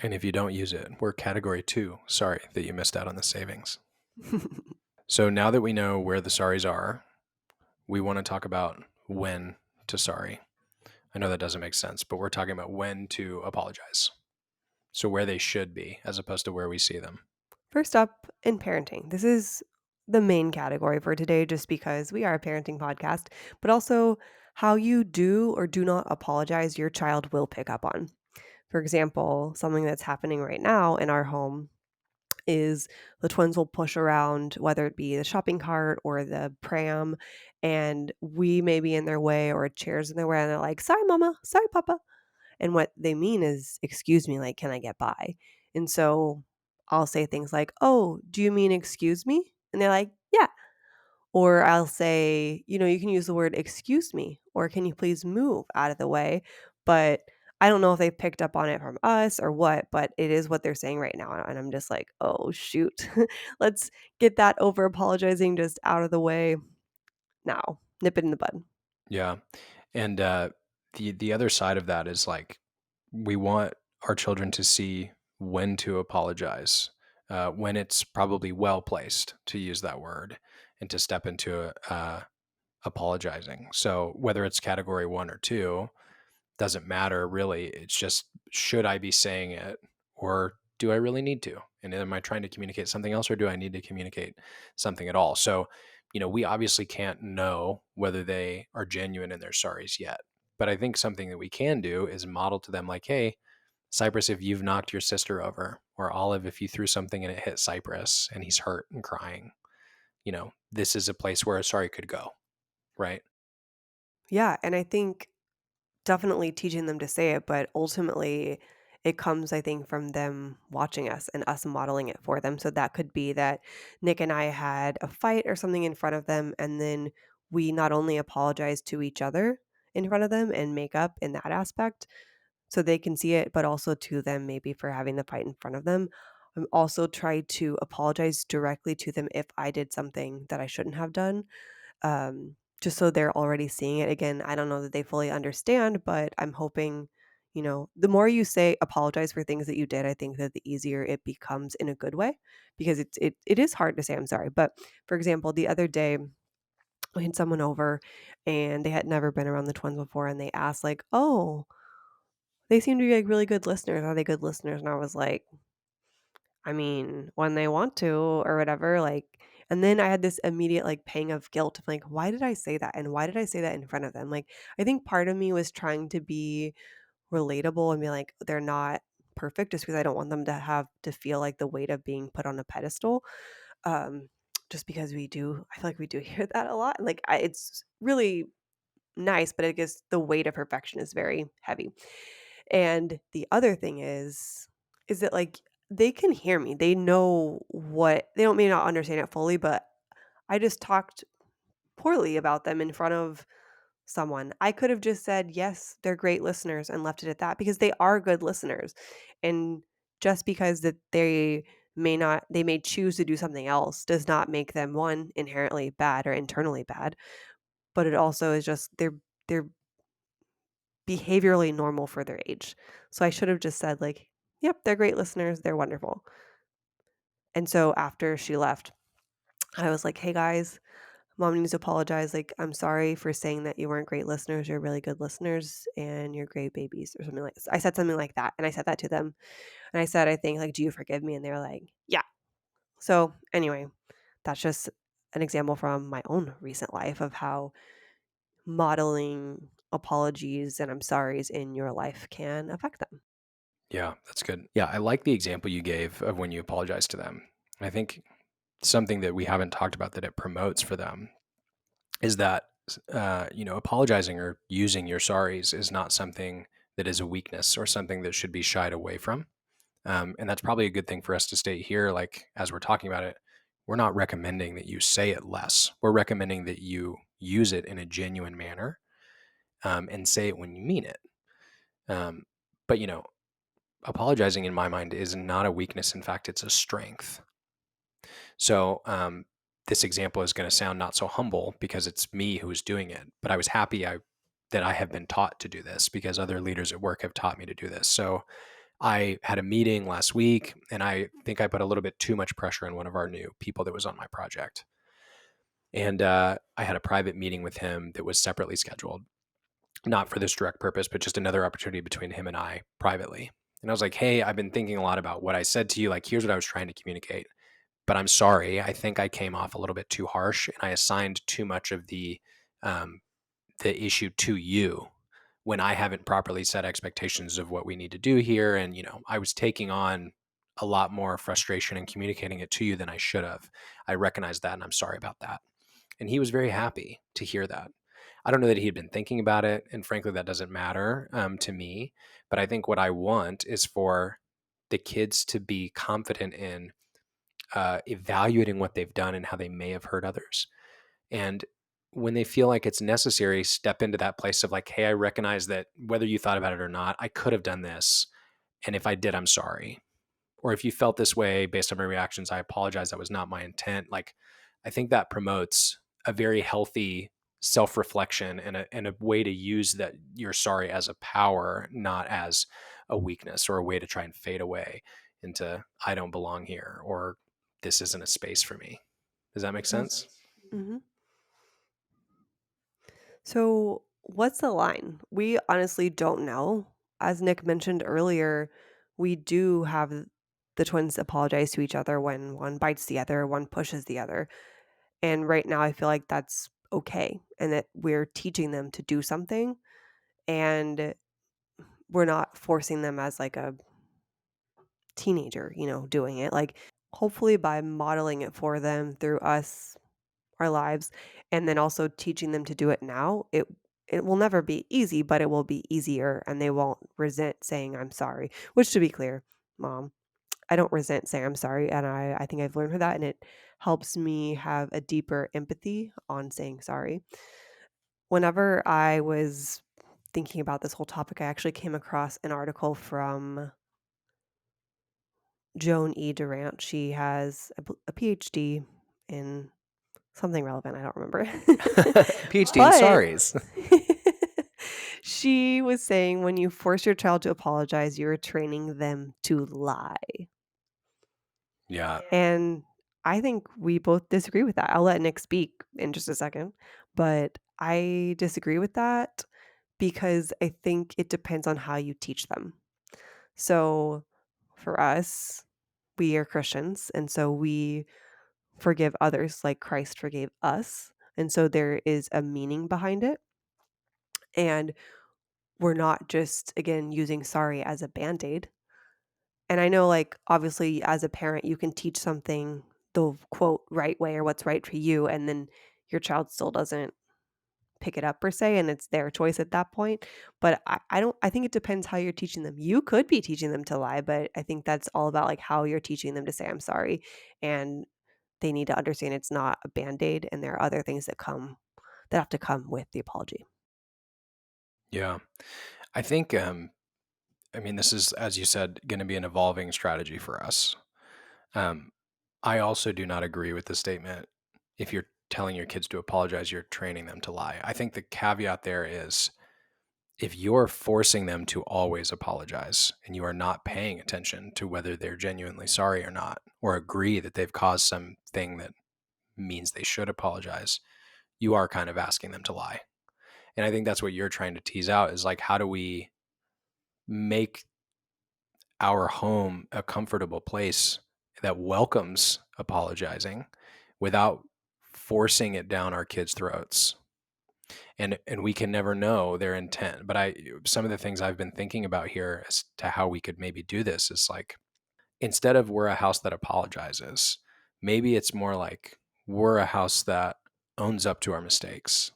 And if you don't use it, we're category 2. Sorry that you missed out on the savings. So now that we know where the sorries are, we want to talk about when to sorry. I know that doesn't make sense, but we're talking about when to apologize. So where they should be as opposed to where we see them. First up, in parenting. This is the main category for today just because we are a parenting podcast, but also how you do or do not apologize, your child will pick up on. For example, something that's happening right now in our home is the twins will push around, whether it be the shopping cart or the pram, and we may be in their way or a chair's in their way, and they're like, "Sorry, mama. Sorry, papa." And what they mean is, "Excuse me, like, can I get by?" And so I'll say things like, "Oh, do you mean excuse me?" And they're like, "Yeah." Or I'll say, "You can use the word excuse me, or can you please move out of the way?" But I don't know if they picked up on it from us or what, but it is what they're saying right now. And I'm just like, "Oh, shoot. Let's get that over apologizing just out of the way now. Nip it in the bud." Yeah. And the other side of that is like we want our children to see when to apologize, when it's probably well placed to use that word and to step into apologizing. So whether it's category 1 or 2 doesn't matter really. It's just should I be saying it or do I really need to? And am I trying to communicate something else or do I need to communicate something at all? So, we obviously can't know whether they are genuine in their sorries yet. But I think something that we can do is model to them like, hey, Cypress, if you've knocked your sister over, or Olive, if you threw something and it hit Cypress and he's hurt and crying, this is a place where a sorry could go, right? Yeah. And I think definitely teaching them to say it, but ultimately it comes, I think, from them watching us and us modeling it for them. So that could be that Nick and I had a fight or something in front of them, and then we not only apologize to each other in front of them and make up in that aspect so they can see it, but also to them maybe for having the fight in front of them. I'm also try to apologize directly to them if I did something that I shouldn't have done, just so they're already seeing it. Again, I don't know that they fully understand, but I'm hoping, the more you say apologize for things that you did, I think that the easier it becomes in a good way because it is hard to say I'm sorry. But for example, the other day I had someone over and they had never been around the twins before and they asked like, "Oh, they seem to be like really good listeners. Are they good listeners?" And I was like, I mean, when they want to or whatever, like, and then I had this immediate like pang of guilt of like, why did I say that? And why did I say that in front of them? Like, I think part of me was trying to be relatable and be like, they're not perfect just because I don't want them to have to feel like the weight of being put on a pedestal. Um, just because I feel like we do hear that a lot. And like, it's really nice, but I guess the weight of perfection is very heavy. And the other thing is that like they can hear me. They know what they don't may not understand it fully, but I just talked poorly about them in front of someone. I could have just said, "Yes, they're great listeners," and left it at that because they are good listeners. And just because that they may choose to do something else does not make them one inherently bad or internally bad, but it also is just they're behaviorally normal for their age. So I should have just said like, "Yep, they're great listeners. They're wonderful." And so after she left, I was like, "Hey guys, mom needs to apologize. Like, I'm sorry for saying that you weren't great listeners. You're really good listeners and you're great babies," or something like this. I said something like that. And I said that to them. And I said, I think, like, "Do you forgive me?" And they were like, "Yeah." So anyway, that's just an example from my own recent life of how modeling apologies and I'm sorries in your life can affect them. Yeah, that's good. Yeah, I like the example you gave of when you apologize to them. I think something that we haven't talked about that it promotes for them is that apologizing or using your sorries is not something that is a weakness or something that should be shied away from. And that's probably a good thing for us to state here. Like, as we're talking about it, we're not recommending that you say it less. We're recommending that you use it in a genuine manner, and say it when you mean it. But, apologizing in my mind is not a weakness. In fact, it's a strength. So, this example is going to sound not so humble because it's me who's doing it, but I was happy that I have been taught to do this because other leaders at work have taught me to do this. So I had a meeting last week, and I think I put a little bit too much pressure on one of our new people that was on my project. And I had a private meeting with him that was separately scheduled, not for this direct purpose, but just another opportunity between him and I privately. And I was like, "Hey, I've been thinking a lot about what I said to you. Like, here's what I was trying to communicate. But I'm sorry. I think I came off a little bit too harsh, and I assigned too much of um, the issue to you when I haven't properly set expectations of what we need to do here. And, I was taking on a lot more frustration and communicating it to you than I should have. I recognize that, and I'm sorry about that." And he was very happy to hear that. I don't know that he had been thinking about it. And frankly, that doesn't matter to me. But I think what I want is for the kids to be confident in evaluating what they've done and how they may have hurt others. And when they feel like it's necessary, step into that place of like, "Hey, I recognize that whether you thought about it or not, I could have done this. And if I did, I'm sorry. Or if you felt this way based on my reactions, I apologize. That was not my intent." Like, I think that promotes a very healthy self-reflection and a way to use that you're sorry as a power, not as a weakness or a way to try and fade away into "I don't belong here" or "this isn't a space for me." Does that make sense? Mhm. So, what's the line? We honestly don't know. As Nick mentioned earlier, we do have the twins apologize to each other when one bites the other, one pushes the other. And right now, I feel like that's okay and that we're teaching them to do something and we're not forcing them as like a teenager, doing it. Like, hopefully, by modeling it for them through us our lives and then also teaching them to do it now, it will never be easy, but it will be easier and they won't resent saying I'm sorry. Which to be clear, mom, I don't resent saying I'm sorry and I think I've learned from that and it helps me have a deeper empathy on saying sorry. Whenever I was thinking about this whole topic, I actually came across an article from Joan E. Durant. She has a PhD in something relevant, I don't remember. PhD in But sorries. she was saying when you force your child to apologize, you're training them to lie. Yeah. And I think we both disagree with that. I'll let Nick speak in just a second, but I disagree with that because I think it depends on how you teach them. So for us, we are Christians, and so we forgive others like Christ forgave us. And so there is a meaning behind it. And we're not just, again, using sorry as a band aid. And I know, like, obviously, as a parent, you can teach something the quote right way or what's right for you. And then your child still doesn't pick it up per se. And it's their choice at that point. But I don't, I think it depends how you're teaching them. You could be teaching them to lie, but I think that's all about like how you're teaching them to say, I'm sorry. And they need to understand it's not a band aid. And there are other things that have to come with the apology. Yeah. I think, this is, as you said, going to be an evolving strategy for us. Um, I also do not agree with the statement, if you're telling your kids to apologize, you're training them to lie. I think the caveat there is if you're forcing them to always apologize and you are not paying attention to whether they're genuinely sorry or not, or agree that they've caused something that means they should apologize, you are kind of asking them to lie. And I think that's what you're trying to tease out is like, how do we make our home a comfortable place that welcomes apologizing without forcing it down our kids' throats? And we can never know their intent. But some of the things I've been thinking about here as to how we could maybe do this is like, instead of we're a house that apologizes, maybe it's more like we're a house that owns up to our mistakes,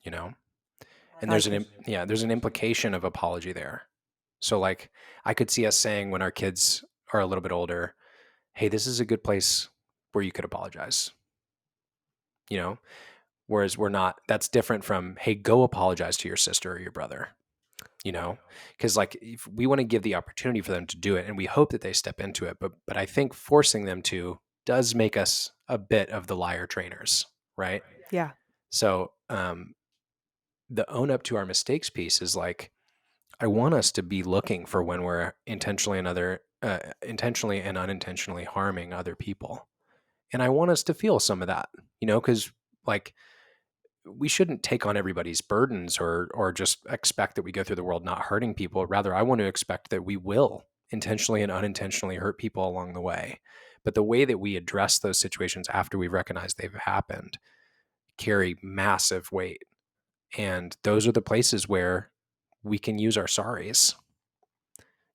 you know? And I like it. there's an implication of apology there. So like I could see us saying when our kids are a little bit older, hey, this is a good place where you could apologize, you know? Whereas we're not, that's different from, hey, go apologize to your sister or your brother, you know? Because like if we want to give the opportunity for them to do it and we hope that they step into it. But I think forcing them to does make us a bit of the liar trainers, right? Yeah. So the own up to our mistakes piece is like, I want us to be looking for when we're intentionally and unintentionally harming other people. And I want us to feel some of that, you know, because like we shouldn't take on everybody's burdens or just expect that we go through the world not hurting people. Rather, I want to expect that we will intentionally and unintentionally hurt people along the way. But the way that we address those situations after we've recognized they've happened carry massive weight. And those are the places where we can use our sorries.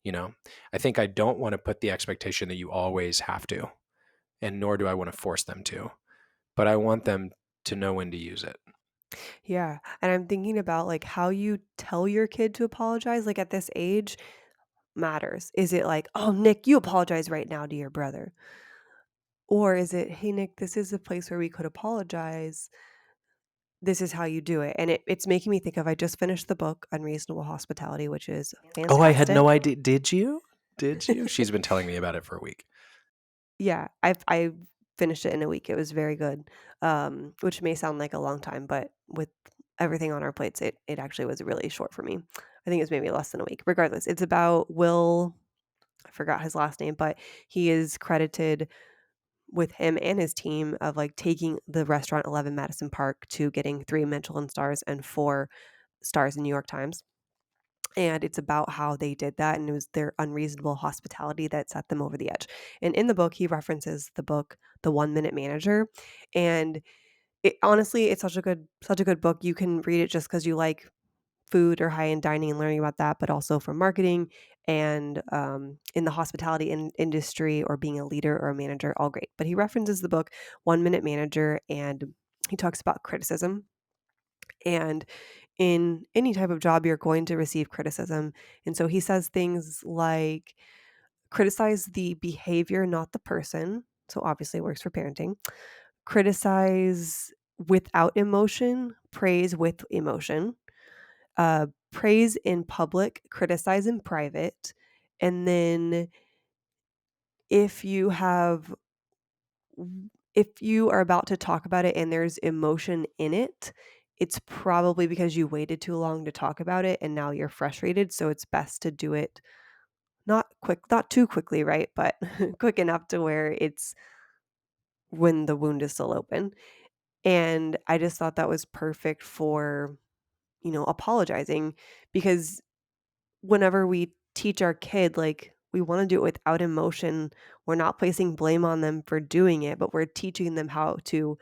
You know, I think I don't want to put the expectation that you always have to, and nor do I want to force them to, but I want them to know when to use it. Yeah. And I'm thinking about like how you tell your kid to apologize, like at this age matters. Is it like, oh, Nick, you apologize right now to your brother? Or is it, hey, Nick, this is a place where we could apologize. This is how you do it. And it's making me think of, I just finished the book, Unreasonable Hospitality, which is Oh, I had fantastic. no idea. Did you? Did you? She's been telling me about it for a week. Yeah, I finished it in a week. It was very good, which may sound like a long time, but with everything on our plates, it actually was really short for me. I think it was maybe less than a week. Regardless, it's about Will. I forgot his last name, but he is credited with him and his team of like taking the restaurant 11 Madison Park to getting 3 Michelin stars and 4 stars in New York Times. And it's about how they did that, and it was their unreasonable hospitality that set them over the edge. And in the book, he references the book, The 1 Minute Manager, and it honestly, it's such a good book. You can read it just because you like food or high-end dining and learning about that, but also for marketing and, in the hospitality industry or being a leader or a manager, all great. But he references the book, 1 Minute Manager, and he talks about criticism. And in any type of job, you're going to receive criticism. And so he says things like, criticize the behavior, not the person. So obviously it works for parenting. Criticize without emotion, praise with emotion. Praise in public, criticize in private. And then if you have if you are about to talk about it and there's emotion in it, it's probably because you waited too long to talk about it and now you're frustrated. So it's best to do it not too quickly, right? But quick enough to where it's when the wound is still open. And I just thought that was perfect for, apologizing, because whenever we teach our kid, like, we want to do it without emotion. We're not placing blame on them for doing it, but we're teaching them how to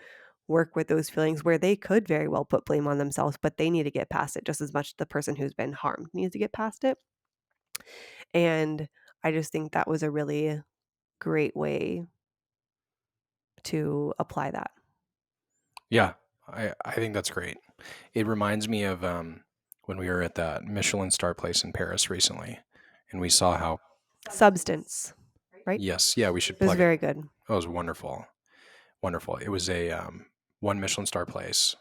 work with those feelings where they could very well put blame on themselves, but they need to get past it just as much the person who's been harmed needs to get past it. And I just think that was a really great way to apply that. Yeah, I think that's great. It reminds me of when we were at that Michelin star place in Paris recently, and we saw how, Substance, right? yes, yeah, we should It was plug it. very good. It was wonderful. Wonderful. It was a 1 Michelin star place,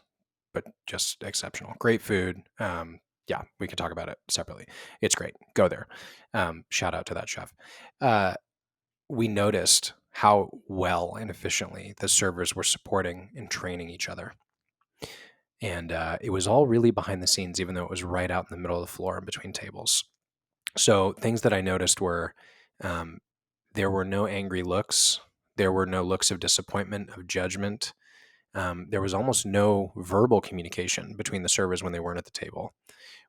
but just exceptional. Great food. Yeah, we could talk about it separately. It's great. Go there. Shout out to that chef. We noticed how well and efficiently the servers were supporting and training each other. And it was all really behind the scenes, even though it was right out in the middle of the floor in between tables. So things that I noticed were um, there were no angry looks. There were no looks of disappointment, of judgment. There was almost no verbal communication between the servers when they weren't at the table,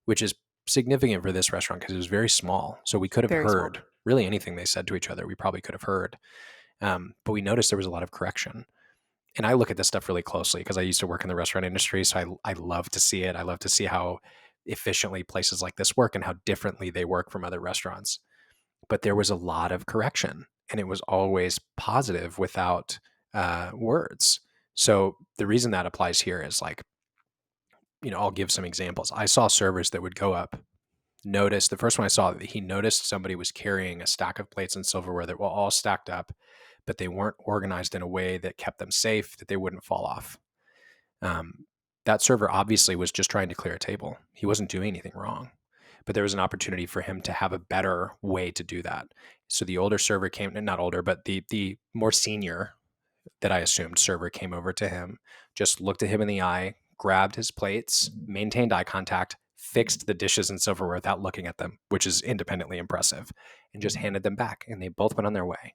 which is significant for this restaurant because it was very small. So we could have Very small. heard really anything they said to each other. We probably could have heard. But we noticed there was a lot of correction. And I look at this stuff really closely because I used to work in the restaurant industry. So I love to see it. I love to see how efficiently places like this work and how differently they work from other restaurants. But there was a lot of correction, and it was always positive without words. So the reason that applies here is like, I'll give some examples. I saw servers that would go up, notice the first one I saw, he noticed somebody was carrying a stack of plates and silverware that were all stacked up, but they weren't organized in a way that kept them safe, that they wouldn't fall off. Um, that server obviously was just trying to clear a table. He wasn't doing anything wrong, but there was an opportunity for him to have a better way to do that. So the older server came, not older, but the more senior that I assumed server came over to him, just looked at him in the eye, grabbed his plates, maintained eye contact, fixed the dishes and silverware without looking at them, which is independently impressive, and just handed them back. And they both went on their way.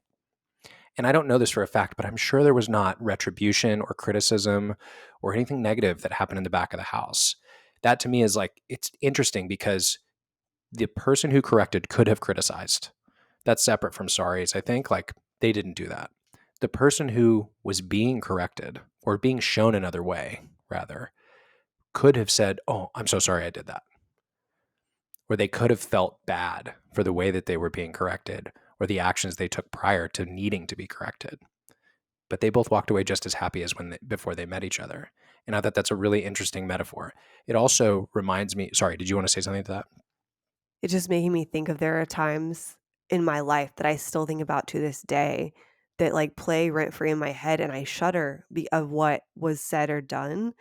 And I don't know this for a fact, but I'm sure there was not retribution or criticism or anything negative that happened in the back of the house. That to me is like, it's interesting because the person who corrected could have criticized. That's separate from sorries. I think like they didn't do that. The person who was being corrected or being shown another way, rather, could have said, "Oh, I'm so sorry I did that." Or they could have felt bad for the way that they were being corrected or the actions they took prior to needing to be corrected. But they both walked away just as happy as before they met each other. And I thought that's a really interesting metaphor. It also reminds me, sorry, did you want to say something to that? It's just making me think of there are times in my life that I still think about to this day that, like, play rent free in my head, and I shudder of what was said or done,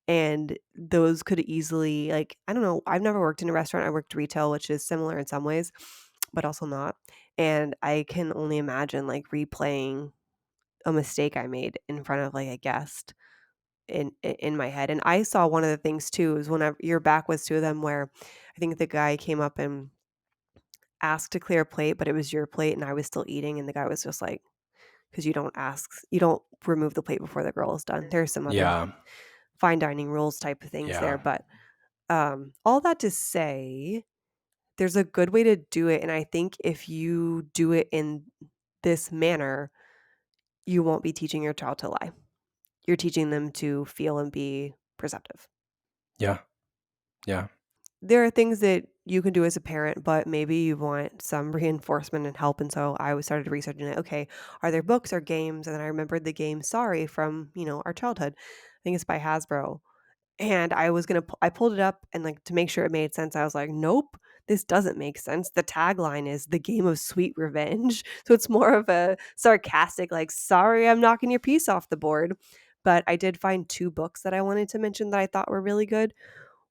and those could easily, like, I don't know, I've never worked in a restaurant, I worked retail, which is similar in some ways, but also not, and I can only imagine, like, replaying a mistake I made in front of, like, a guest in my head. And I saw one of the things too is whenever you're back with 2 of them where I think the guy came up and asked to clear a plate, but it was your plate and I was still eating, and the guy was just like, "'Cause you don't remove the plate before the girl is done." There's some other Yeah. fine dining rules type of things there, Yeah. but, all that to say, there's a good way to do it, and I think if you do it in this manner, you won't be teaching your child to lie. You're teaching them to feel and be perceptive. Yeah. Yeah. There are things that you can do as a parent, but maybe you want some reinforcement and help, and so I was started researching it. Okay, are there books or games? And then I remembered the game Sorry from, our childhood. I think it's by Hasbro. And I was gonna I pulled it up and, like, to make sure it made sense, I was like, "Nope, this doesn't make sense." The tagline is "The Game of Sweet Revenge." So it's more of a sarcastic, like, "Sorry, I'm knocking your piece off the board." But I did find 2 books that I wanted to mention that I thought were really good.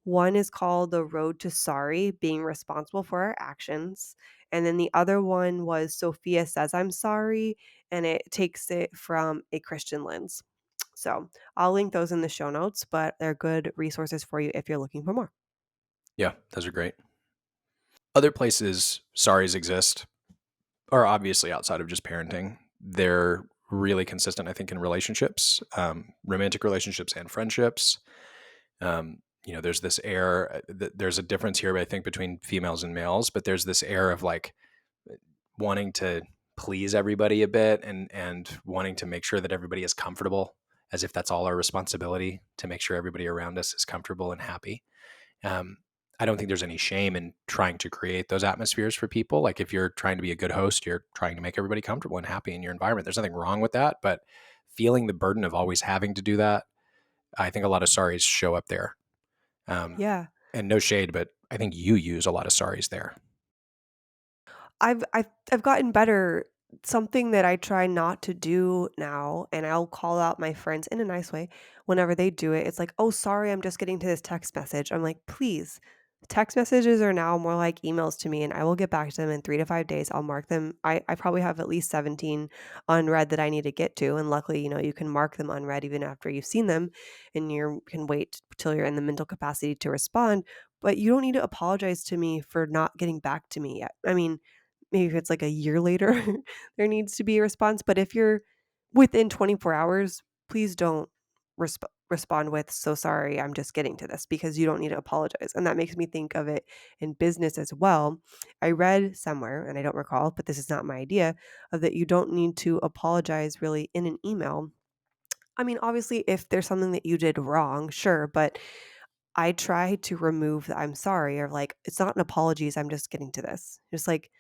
One is called The Road to Sorry: Being Responsible for Our Actions, and then the other one was Sophia Says I'm Sorry, and it takes it from a Christian lens. So, I'll link those in the show notes, but they're good resources for you if you're looking for more. Yeah. Those are great. Other places sorries exist are obviously outside of just parenting. They're really consistent, I think, in relationships, romantic relationships and friendships. There's this air, there's a difference here, I think, between females and males, but there's this air of like wanting to please everybody a bit and wanting to make sure that everybody is comfortable, as if that's all our responsibility to make sure everybody around us is comfortable and happy. Um, I don't think there's any shame in trying to create those atmospheres for people. Like if you're trying to be a good host, you're trying to make everybody comfortable and happy in your environment. There's nothing wrong with that, but feeling the burden of always having to do that, I think a lot of sorries show up there. Um, Yeah. and no shade, but I think you use a lot of sorries there. I've gotten better. Something that I try not to do now, and I'll call out my friends in a nice way whenever they do it. It's like, "Oh, sorry, I'm just getting to this text message." I'm like, "Please. Text messages are now more like emails to me, and I will get back to them in 3 to 5 days. I'll mark them. I probably have at least 17 unread that I need to get to, and luckily, you can mark them unread even after you've seen them, and you can wait till you're in the mental capacity to respond, but you don't need to apologize to me for not getting back to me yet. I mean, maybe if it's like a year later, there needs to be a response, but if you're within 24 hours, please don't respond with, "So sorry, I'm just getting to this," because you don't need to apologize. And that makes me think of it in business as well. I read somewhere, and I don't recall, but this is not my idea, of that you don't need to apologize really in an email. I mean, obviously, if there's something that you did wrong, sure, but I try to remove the "I'm sorry," or like, it's not an apologies, I'm just getting to this. Just like,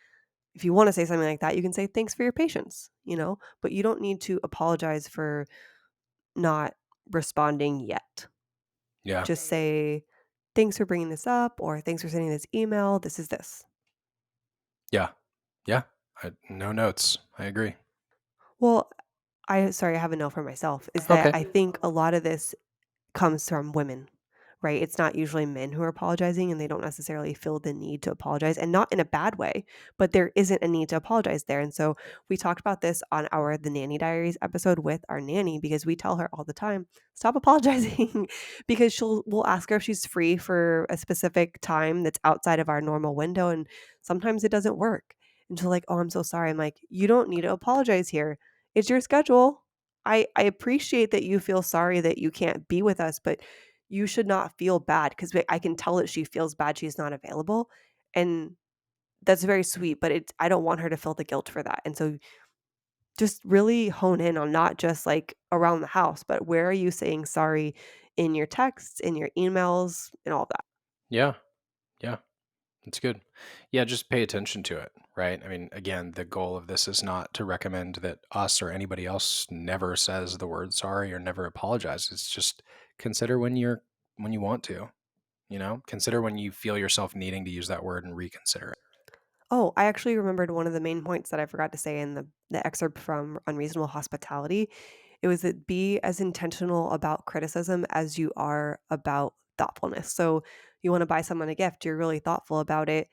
if you want to say something like that, you can say, "Thanks for your patience," but you don't need to apologize for not responding yet. Yeah. Just say, "Thanks for bringing this up," or "Thanks for sending this email. This is this." Yeah. Yeah. No notes. I agree. Well, sorry, I have a note for myself, is that Okay. I think a lot of this comes from women, right? It's not usually men who are apologizing, and they don't necessarily feel the need to apologize, and not in a bad way, but there isn't a need to apologize there. And so we talked about this on our The Nanny Diaries episode with our nanny, because we tell her all the time, stop apologizing, because we'll ask her if she's free for a specific time that's outside of our normal window, and sometimes it doesn't work. And she's like, "Oh, I'm so sorry." I'm like, "You don't need to apologize here. It's your schedule. I appreciate that you feel sorry that you can't be with us, but you should not feel bad, because I can tell that she feels bad she's not available, and that's very sweet, but I don't want her to feel the guilt for that." And so just really hone in on not just, like, around the house, but where are you saying sorry in your texts, in your emails, and all that. Yeah. Yeah. It's good. Yeah, just pay attention to it, right? I mean, again, the goal of this is not to recommend that us or anybody else never says the word sorry or never apologizes. It's just consider when you want to, consider when you feel yourself needing to use that word and reconsider it. Oh, I actually remembered one of the main points that I forgot to say in the excerpt from Unreasonable Hospitality. It was that be as intentional about criticism as you are about thoughtfulness. So you want to buy someone a gift, you're really thoughtful about it.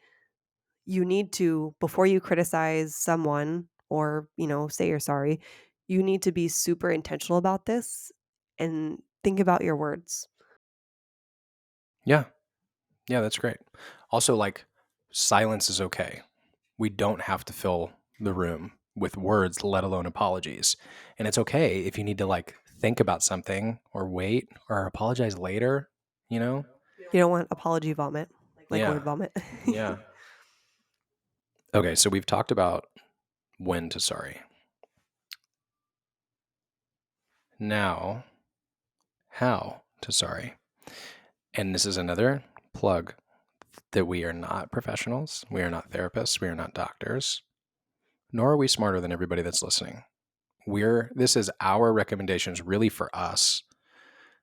You need to, before you criticize someone or, say you're sorry, you need to be super intentional about this and think about your words. Yeah. Yeah, that's great. Also, like, silence is okay. We don't have to fill the room with words, let alone apologies. And it's okay if you need to like think about something or wait or apologize later, you know? You don't want apology vomit, like Yeah. word vomit. Yeah. Okay, so we've talked about when to sorry. Now, how to sorry. And this is another plug that we are not professionals, we are not therapists, we are not doctors, nor are we smarter than everybody that's listening. This is our recommendations really for us.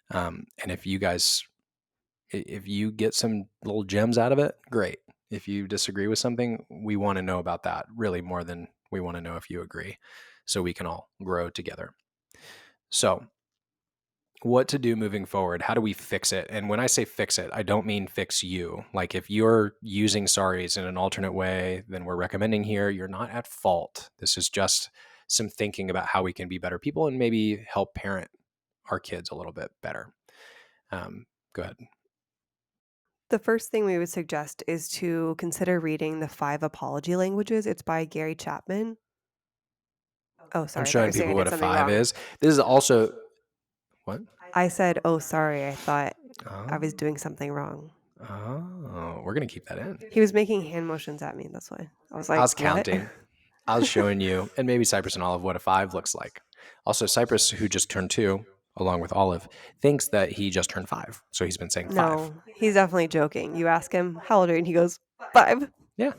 And if you get some little gems out of it, great. If you disagree with something, we want to know about that really more than we want to know if you agree, so we can all grow together. So, what to do moving forward? How do we fix it? And when I say fix it, I don't mean fix you. Like if you're using sorries in an alternate way than we're recommending here, you're not at fault. This is just some thinking about how we can be better people and maybe help parent our kids a little bit better. Go ahead. The first thing we would suggest is to consider reading The Five Apology Languages. It's by Gary Chapman. Oh, I'm sorry. I thought you showing were saying people I what did a something five wrong. is. This is also what? I said, "Oh, sorry." I thought I was Oh, doing something wrong. we're gonna keep that in. He was making hand motions at me. That's why. I was I like, was "What?" counting. I was showing you, and maybe Cypress and Olive, what a five looks like. Also, Cypress, who just turned 2, along with Olive, thinks that he just turned 5. So he's been saying 5. No, he's definitely joking. You ask him, "How old are you?" And he goes, "5." Yeah.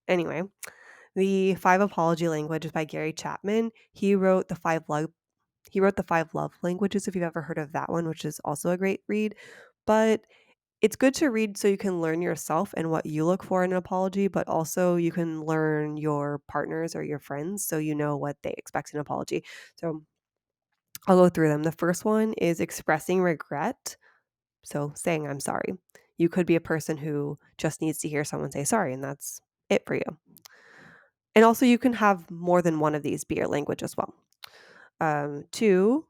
Anyway, The Five Apology Languages by Gary Chapman. He wrote The Five Love Languages, if you've ever heard of that one, which is also a great read. But it's good to read so you can learn yourself and what you look for in an apology, but also you can learn your partners or your friends so you know what they expect in an apology. So I'll go through them. The first one is expressing regret. So saying I'm sorry. You could be a person who just needs to hear someone say sorry, and that's it for you. And also, you can have more than one of these be your language as well. Two,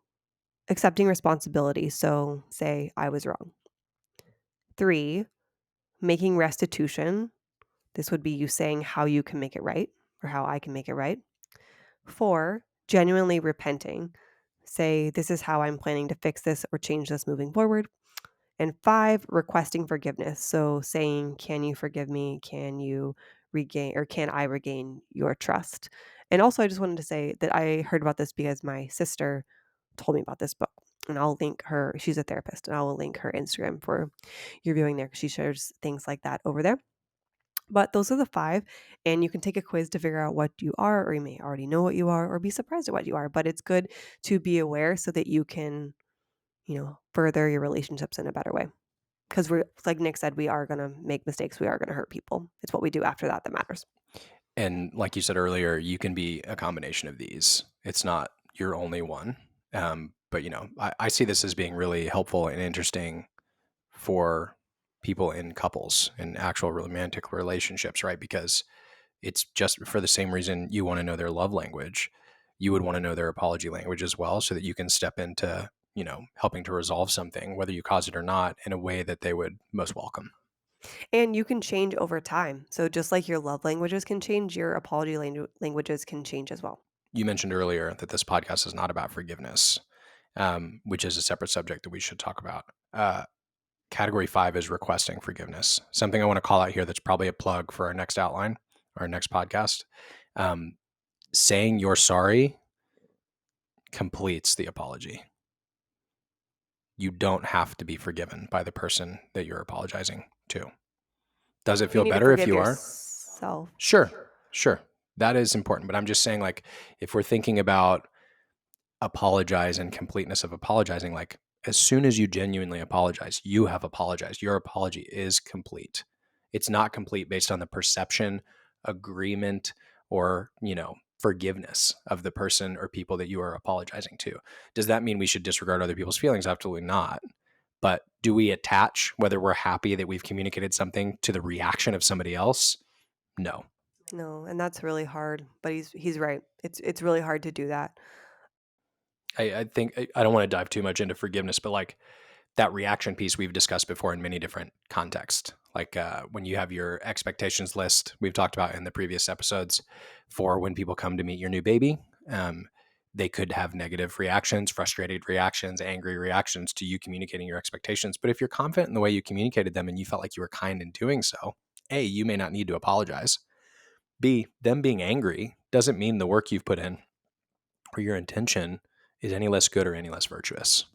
accepting responsibility. So, say, I was wrong. Three, making restitution. This would be you saying how you can make it right or how I can make it right. Four, genuinely repenting. Say, this is how I'm planning to fix this or change this moving forward. And five, requesting forgiveness. So saying, can you forgive me? Can you regain or can I regain your trust? And also, I just wanted to say that I heard about this because my sister told me about this book. And I'll link her, she's a therapist, and I will link her Instagram for your viewing there because she shares things like that over there. But those are the five, and you can take a quiz to figure out what you are, or you may already know what you are, or be surprised at what you are. But it's good to be aware so that you can, further your relationships in a better way. Because we're, like Nick said, we are going to make mistakes. We are going to hurt people. It's what we do after that that matters. And like you said earlier, you can be a combination of these. It's not your only one. But I see this as being really helpful and interesting for people in couples in actual romantic relationships, right? Because it's just for the same reason you want to know their love language, you would want to know their apology language as well, so that you can step into, helping to resolve something, whether you cause it or not, in a way that they would most welcome. And you can change over time. So just like your love languages can change, your apology languages can change as well. You mentioned earlier that this podcast is not about forgiveness, which is a separate subject that we should talk about. Category 5 is requesting forgiveness. Something I want to call out here that's probably a plug for our next outline, our next podcast. Saying you're sorry completes the apology. You don't have to be forgiven by the person that you're apologizing to. Does it You feel need to better if forgive you are? yourself. Sure. That is important. But I'm just saying, like, if we're thinking about apologize and completeness of apologizing, like, as soon as you genuinely apologize, you have apologized. Your apology is complete. It's not complete based on the perception, agreement, or, forgiveness of the person or people that you are apologizing to. Does that mean we should disregard other people's feelings? Absolutely not. But do we attach whether we're happy that we've communicated something to the reaction of somebody else? No. No, and that's really hard. But he's right. It's really hard to do that. I think I don't want to dive too much into forgiveness, but like that reaction piece we've discussed before in many different contexts. Like when you have your expectations list, we've talked about in the previous episodes, for when people come to meet your new baby, they could have negative reactions, frustrated reactions, angry reactions to you communicating your expectations. But if you're confident in the way you communicated them and you felt like you were kind in doing so, A, you may not need to apologize. B, them being angry doesn't mean the work you've put in or your intention is any less good or any less virtuous.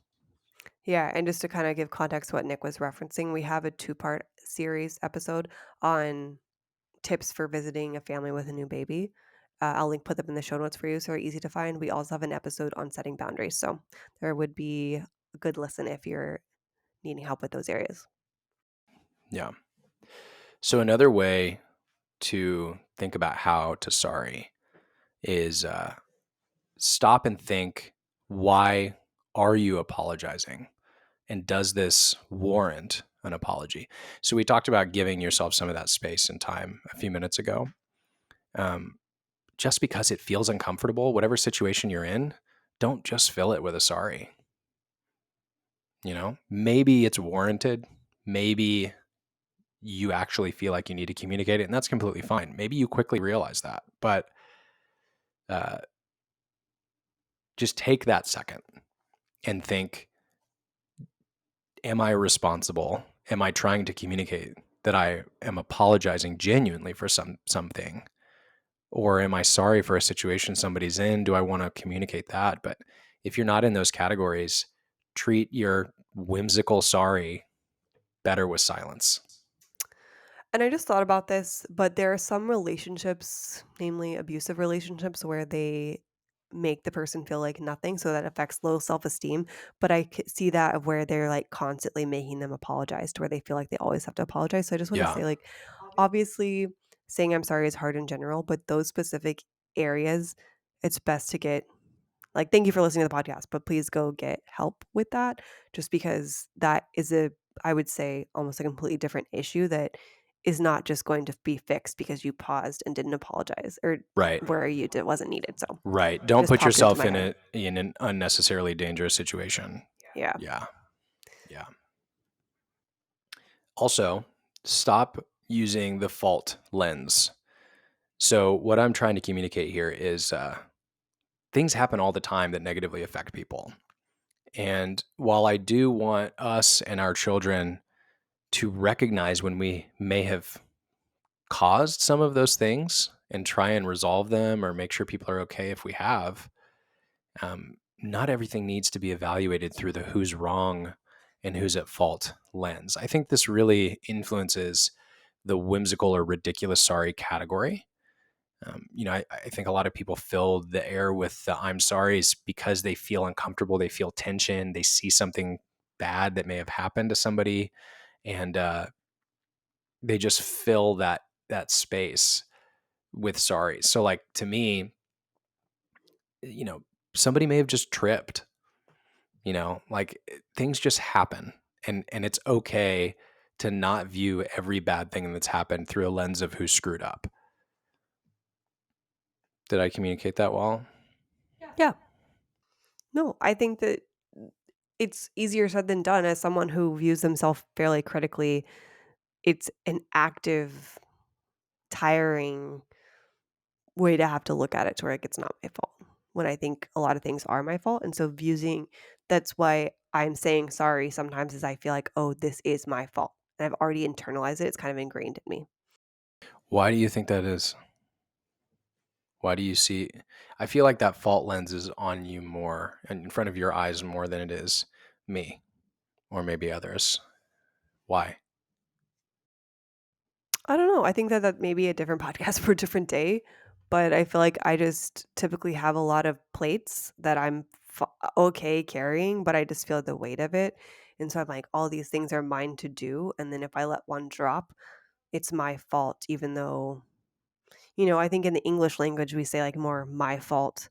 Yeah, and just to kind of give context to what Nick was referencing, we have a two-part series episode on tips for visiting a family with a new baby. I'll put them in the show notes for you, so they're easy to find. We also have an episode on setting boundaries, so there would be a good listen if you're needing help with those areas. Yeah. So another way to think about how to sorry is stop and think, why are you apologizing? And does this warrant an apology? So we talked about giving yourself some of that space and time a few minutes ago. Just because it feels uncomfortable, whatever situation you're in, don't just fill it with a sorry. Maybe it's warranted. Maybe you actually feel like you need to communicate it, and that's completely fine. Maybe you quickly realize that, but just take that second and think, am I responsible? Am I trying to communicate that I am apologizing genuinely for something? Or am I sorry for a situation somebody's in? Do I want to communicate that? But if you're not in those categories, treat your whimsical sorry better with silence. And I just thought about this, but there are some relationships, namely abusive relationships, where they make the person feel like nothing, so that affects low self-esteem. But I see that of where they're like constantly making them apologize, to where they feel like they always have to apologize. So I just want to Yeah. say, like, obviously, saying I'm sorry is hard in general, but those specific areas, it's best to get like, thank you for listening to the podcast, but please go get help with that, just because that is a I would say, almost a completely different issue that is not just going to be fixed because you paused and didn't apologize or Right. where you did wasn't needed. So Right. Don't just put popped into yourself my in head. an unnecessarily dangerous situation. Yeah. Yeah. Yeah. Also, stop using the fault lens. So, what I'm trying to communicate here is things happen all the time that negatively affect people. And while I do want us and our children to recognize when we may have caused some of those things and try and resolve them or make sure people are okay if we have, not everything needs to be evaluated through the who's wrong and who's at fault lens. I think this really influences the whimsical or ridiculous sorry category. I think a lot of people fill the air with the I'm sorries because they feel uncomfortable, they feel tension, they see something bad that may have happened to somebody, and they just fill that space with sorry. So, like to me, you know, somebody may have just tripped. Things just happen, and it's okay to not view every bad thing that's happened through a lens of who screwed up. Did I communicate that well? Yeah. No, I think that it's easier said than done as someone who views themselves fairly critically. It's an active, tiring way to have to look at it to where, like, it's not my fault when I think a lot of things are my fault. And so using that's why I'm saying sorry sometimes is I feel like, oh, this is my fault. And I've already internalized it. It's kind of ingrained in me. Why do you think that is? Why do you see? I feel like that fault lens is on you more and in front of your eyes more than it is me or maybe others. Why? I don't know. I think that that may be a different podcast for a different day, but I feel like I just typically have a lot of plates that I'm okay carrying, but I just feel the weight of it. And so I'm like, all these things are mine to do. And then if I let one drop, it's my fault, even though, I think in the English language, we say like more my fault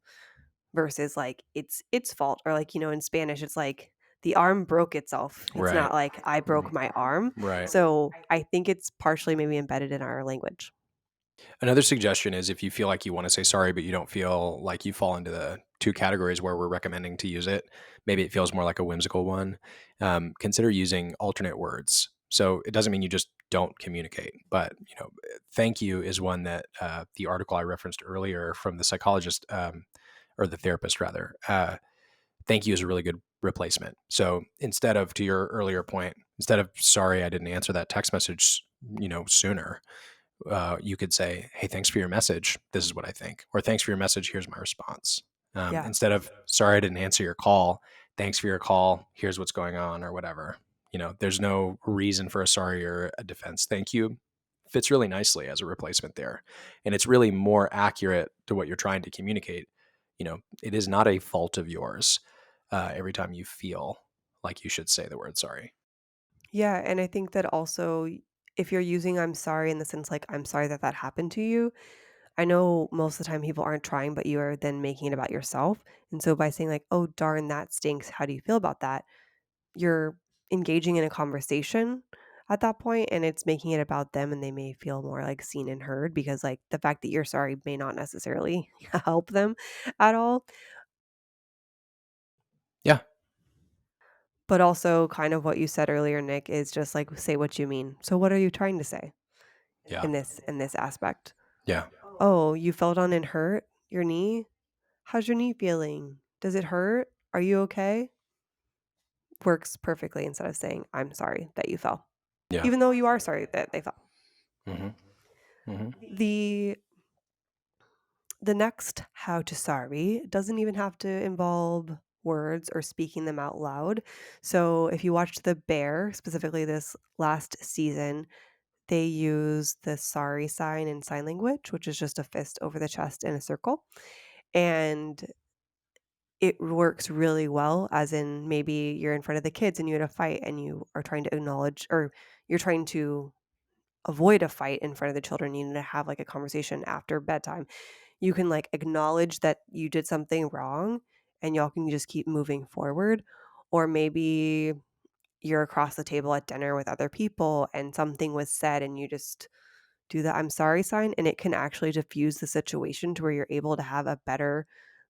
versus like it's fault. Or like, in Spanish, it's like the arm broke itself. It's Right. not like I broke my arm. Right. So I think it's partially maybe embedded in our language. Another suggestion is if you feel like you want to say sorry, but you don't feel like you fall into the two categories where we're recommending to use it, maybe it feels more like a whimsical one. Consider using alternate words. So it doesn't mean you just don't communicate, but thank you is one that the article I referenced earlier from the psychologist or the therapist rather. Thank you is a really good replacement. So instead of, to your earlier point, instead of sorry I didn't answer that text message, sooner, you could say, "Hey, thanks for your message. This is what I think," or "Thanks for your message. Here's my response." Yeah. Instead of "Sorry, I didn't answer your call. Thanks for your call. Here's what's going on," or whatever. There's no reason for a sorry or a defense. Thank you fits really nicely as a replacement there, and it's really more accurate to what you're trying to communicate. It is not a fault of yours. Every time you feel like you should say the word sorry. Yeah, and I think that also if you're using "I'm sorry" in the sense like, "I'm sorry that that happened to you," I know most of the time people aren't trying, but you are then making it about yourself. And so by saying like, "Oh, darn, that stinks. How do you feel about that?" You're engaging in a conversation at that point, and it's making it about them, and they may feel more like seen and heard because like the fact that you're sorry may not necessarily help them at all. Yeah, But also kind of what you said earlier, Nick, is just like say what you mean. So what are you trying to say yeah, in this aspect? yeah, Oh, you fell down and hurt your knee? How's your knee feeling? Does it hurt? Are you okay? Works perfectly instead of saying, I'm sorry that you fell. yeah. Even though you are sorry that they fell. hmm hmm The the next how to sorry doesn't even have to involve words or speaking them out loud. So if you watched The Bear, specifically this last season, they use the sorry sign in sign language, which is just a fist over the chest in a circle. And it works really well, as in maybe you're in front of the kids and you had a fight and you are trying to acknowledge or you're trying to avoid a fight in front of the children. You need to have like a conversation after bedtime. You can like acknowledge that you did something wrong and y'all can just keep moving forward. Or maybe you're across the table at dinner with other people and something was said and you just do the "I'm sorry" sign, and it can actually diffuse the situation to where you're able to have a better,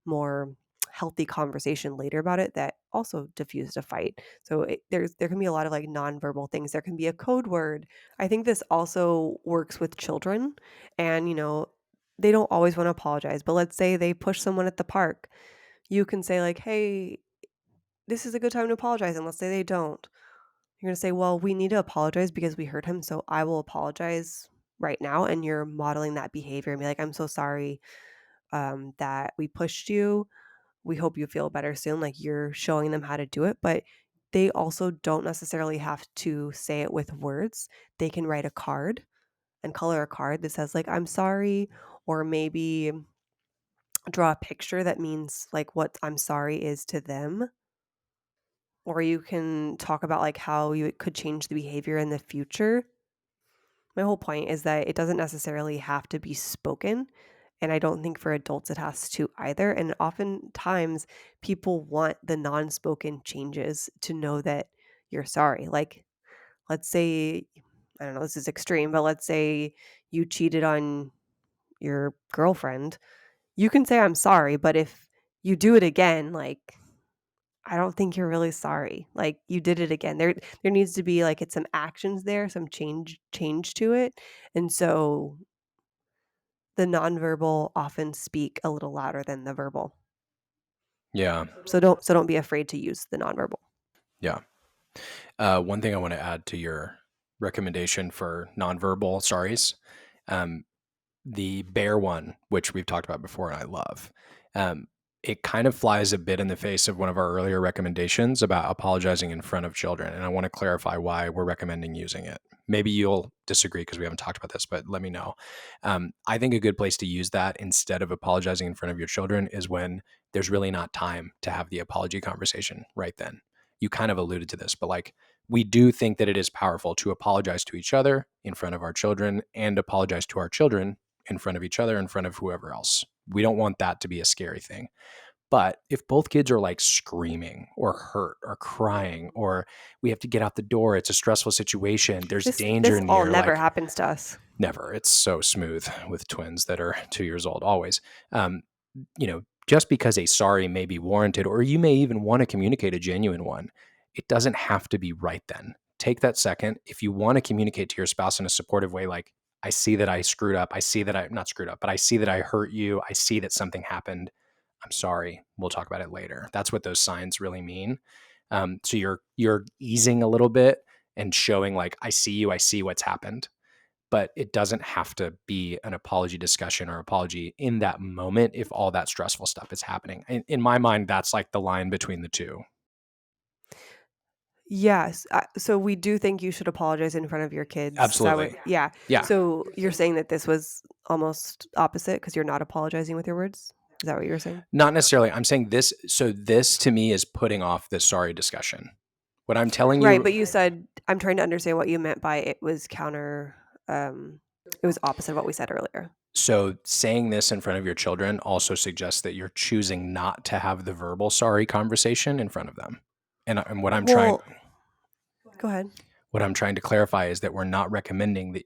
more healthy conversation later about it that also diffused a fight. So there can be a lot of like nonverbal things. There can be a code word. I think this also works with children, and they don't always want to apologize. But let's say they push someone at the park, you can say like, "Hey, this is a good time to apologize," and let's say they don't. You're gonna say, "Well, we need to apologize because we hurt him, so I will apologize right now," and you're modeling that behavior and be like, "I'm so sorry, that we pushed you. We hope you feel better soon." Like, you're showing them how to do it, but they also don't necessarily have to say it with words. They can write a card and color a card that says, like, "I'm sorry," or maybe draw a picture that means, like, what "I'm sorry" is to them. Or you can talk about, like, how you could change the behavior in the future. My whole point is that it doesn't necessarily have to be spoken, and I don't think for adults it has to either, and oftentimes, people want the non-spoken changes to know that you're sorry. Like, let's say I don't know, this is extreme, but let's say you cheated on your girlfriend. You can say, "I'm sorry," but if you do it again, like, I don't think you're really sorry. Like, you did it again. There needs to be, like, it's some actions there, some change to it, and so the nonverbal often speak a little louder than the verbal. Yeah. So don't be afraid to use the nonverbal. Yeah. One thing I want to add to your recommendation for nonverbal sorries, um, the bear one, which we've talked about before and I love, um, it kind of flies a bit in the face of one of our earlier recommendations about apologizing in front of children. And I want to clarify why we're recommending using it. Maybe you'll disagree because we haven't talked about this, but let me know. I think a good place to use that instead of apologizing in front of your children is when there's really not time to have the apology conversation right then. You kind of alluded to this, but like, we do think that it is powerful to apologize to each other in front of our children and apologize to our children in front of each other, in front of whoever else. We don't want that to be a scary thing. But if both kids are like screaming or hurt or crying, or we have to get out the door, it's a stressful situation, there's danger This all near, never like, happens to us. never. It's so smooth with twins that are 2 years old, always. Um, just because a sorry may be warranted, or you may even want to communicate a genuine one, it doesn't have to be right then. Take that second. If you want to communicate to your spouse in a supportive way, like, I see that I screwed up. I see that I'm not screwed up, but I see that I hurt you. I see that something happened. I'm sorry. We'll talk about it later. That's what those signs really mean. So you're easing a little bit and showing like, I see you. I see what's happened, but it doesn't have to be an apology discussion or apology in that moment if all that stressful stuff is happening. In my mind, that's like the line between the two. Yes, so we do think you should apologize in front of your kids. Is that what Absolutely. yeah. Yeah. So you're saying that this was almost opposite because 'cause you're not apologizing with your words? Is that what you were saying? Not necessarily. I'm saying this. So this to me is putting off the sorry discussion. What I'm telling Right, you, but you said I'm trying to understand what you meant by it was opposite of what we said earlier. so saying this in front of your children also suggests that you're choosing not to have the verbal sorry conversation in front of them. And Well, go ahead. what I'm trying to clarify is that we're not recommending that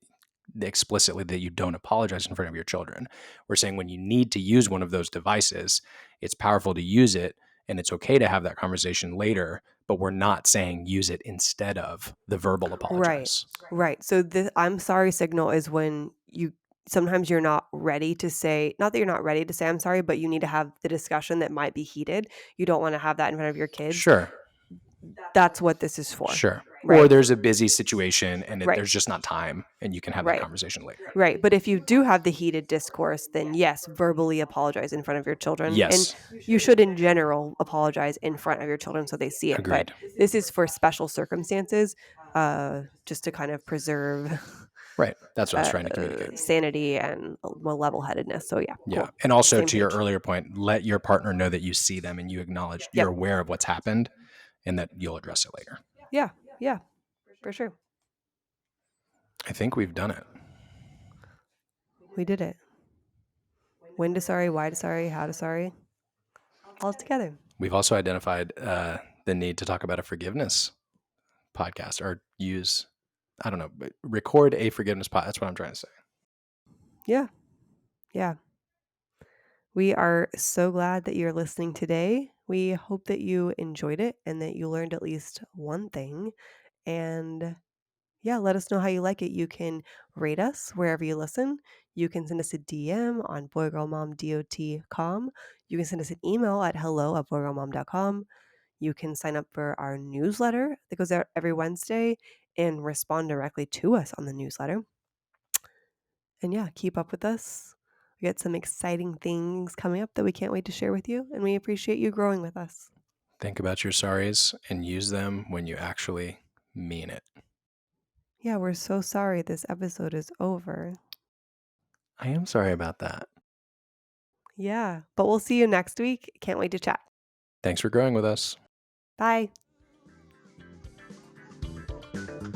explicitly that you don't apologize in front of your children. We're saying when you need to use one of those devices, it's powerful to use it and it's okay to have that conversation later, but we're not saying use it instead of the verbal Right. apologize. Right. So the I'm sorry signal is when you sometimes you're not ready to say not that you're not ready to say I'm sorry, but you need to have the discussion that might be heated. You don't want to have that in front of your kids. Sure. That's what this is for. Sure. Or Right. there's a busy situation and Right. there's just not time and you can have that Right. conversation later. Right. But if you do have the heated discourse, then yes, verbally apologize in front of your children. And Yes. you should in general apologize in front of your children so they see it. But Agreed. this is for special circumstances, just to kind of preserve Right. That's what I was trying to communicate. sanity and level-headedness. So yeah, Yeah. cool. And also Same to your page. earlier point, let your partner know that you see them and you acknowledge Yep. you're aware of what's happened and that you'll address it later. Yeah. Yeah. For sure. I think we've done it. We did it. When to sorry, why to sorry, how to sorry. All together. We've also identified the need to talk about a forgiveness podcast or use, I don't know, but record a forgiveness pod. That's what I'm trying to say. Yeah. Yeah. We are so glad that you're listening today. We hope that you enjoyed it and that you learned at least one thing. And yeah, let us know how you like it. You can rate us wherever you listen. You can send us a DM on boygirlmomdot.com. You can send us an email at hello@boygirlmom.com. You can sign up for our newsletter that goes out every Wednesday and respond directly to us on the newsletter. And yeah, keep up with us. We got some exciting things coming up that we can't wait to share with you, and we appreciate you growing with us. Think about your sorries and use them when you actually mean it. Yeah, we're so sorry this episode is over. I am sorry about that. Yeah, but we'll see you next week. Can't wait to chat. Thanks for growing with us. Bye.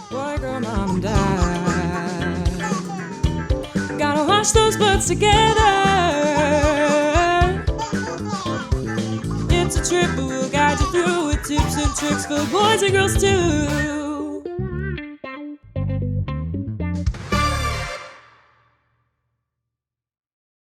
Boy, girl, mom, and dad. Gotta wash those butts together. It's a trip, but we'll guide you through with tips and tricks for boys and girls too.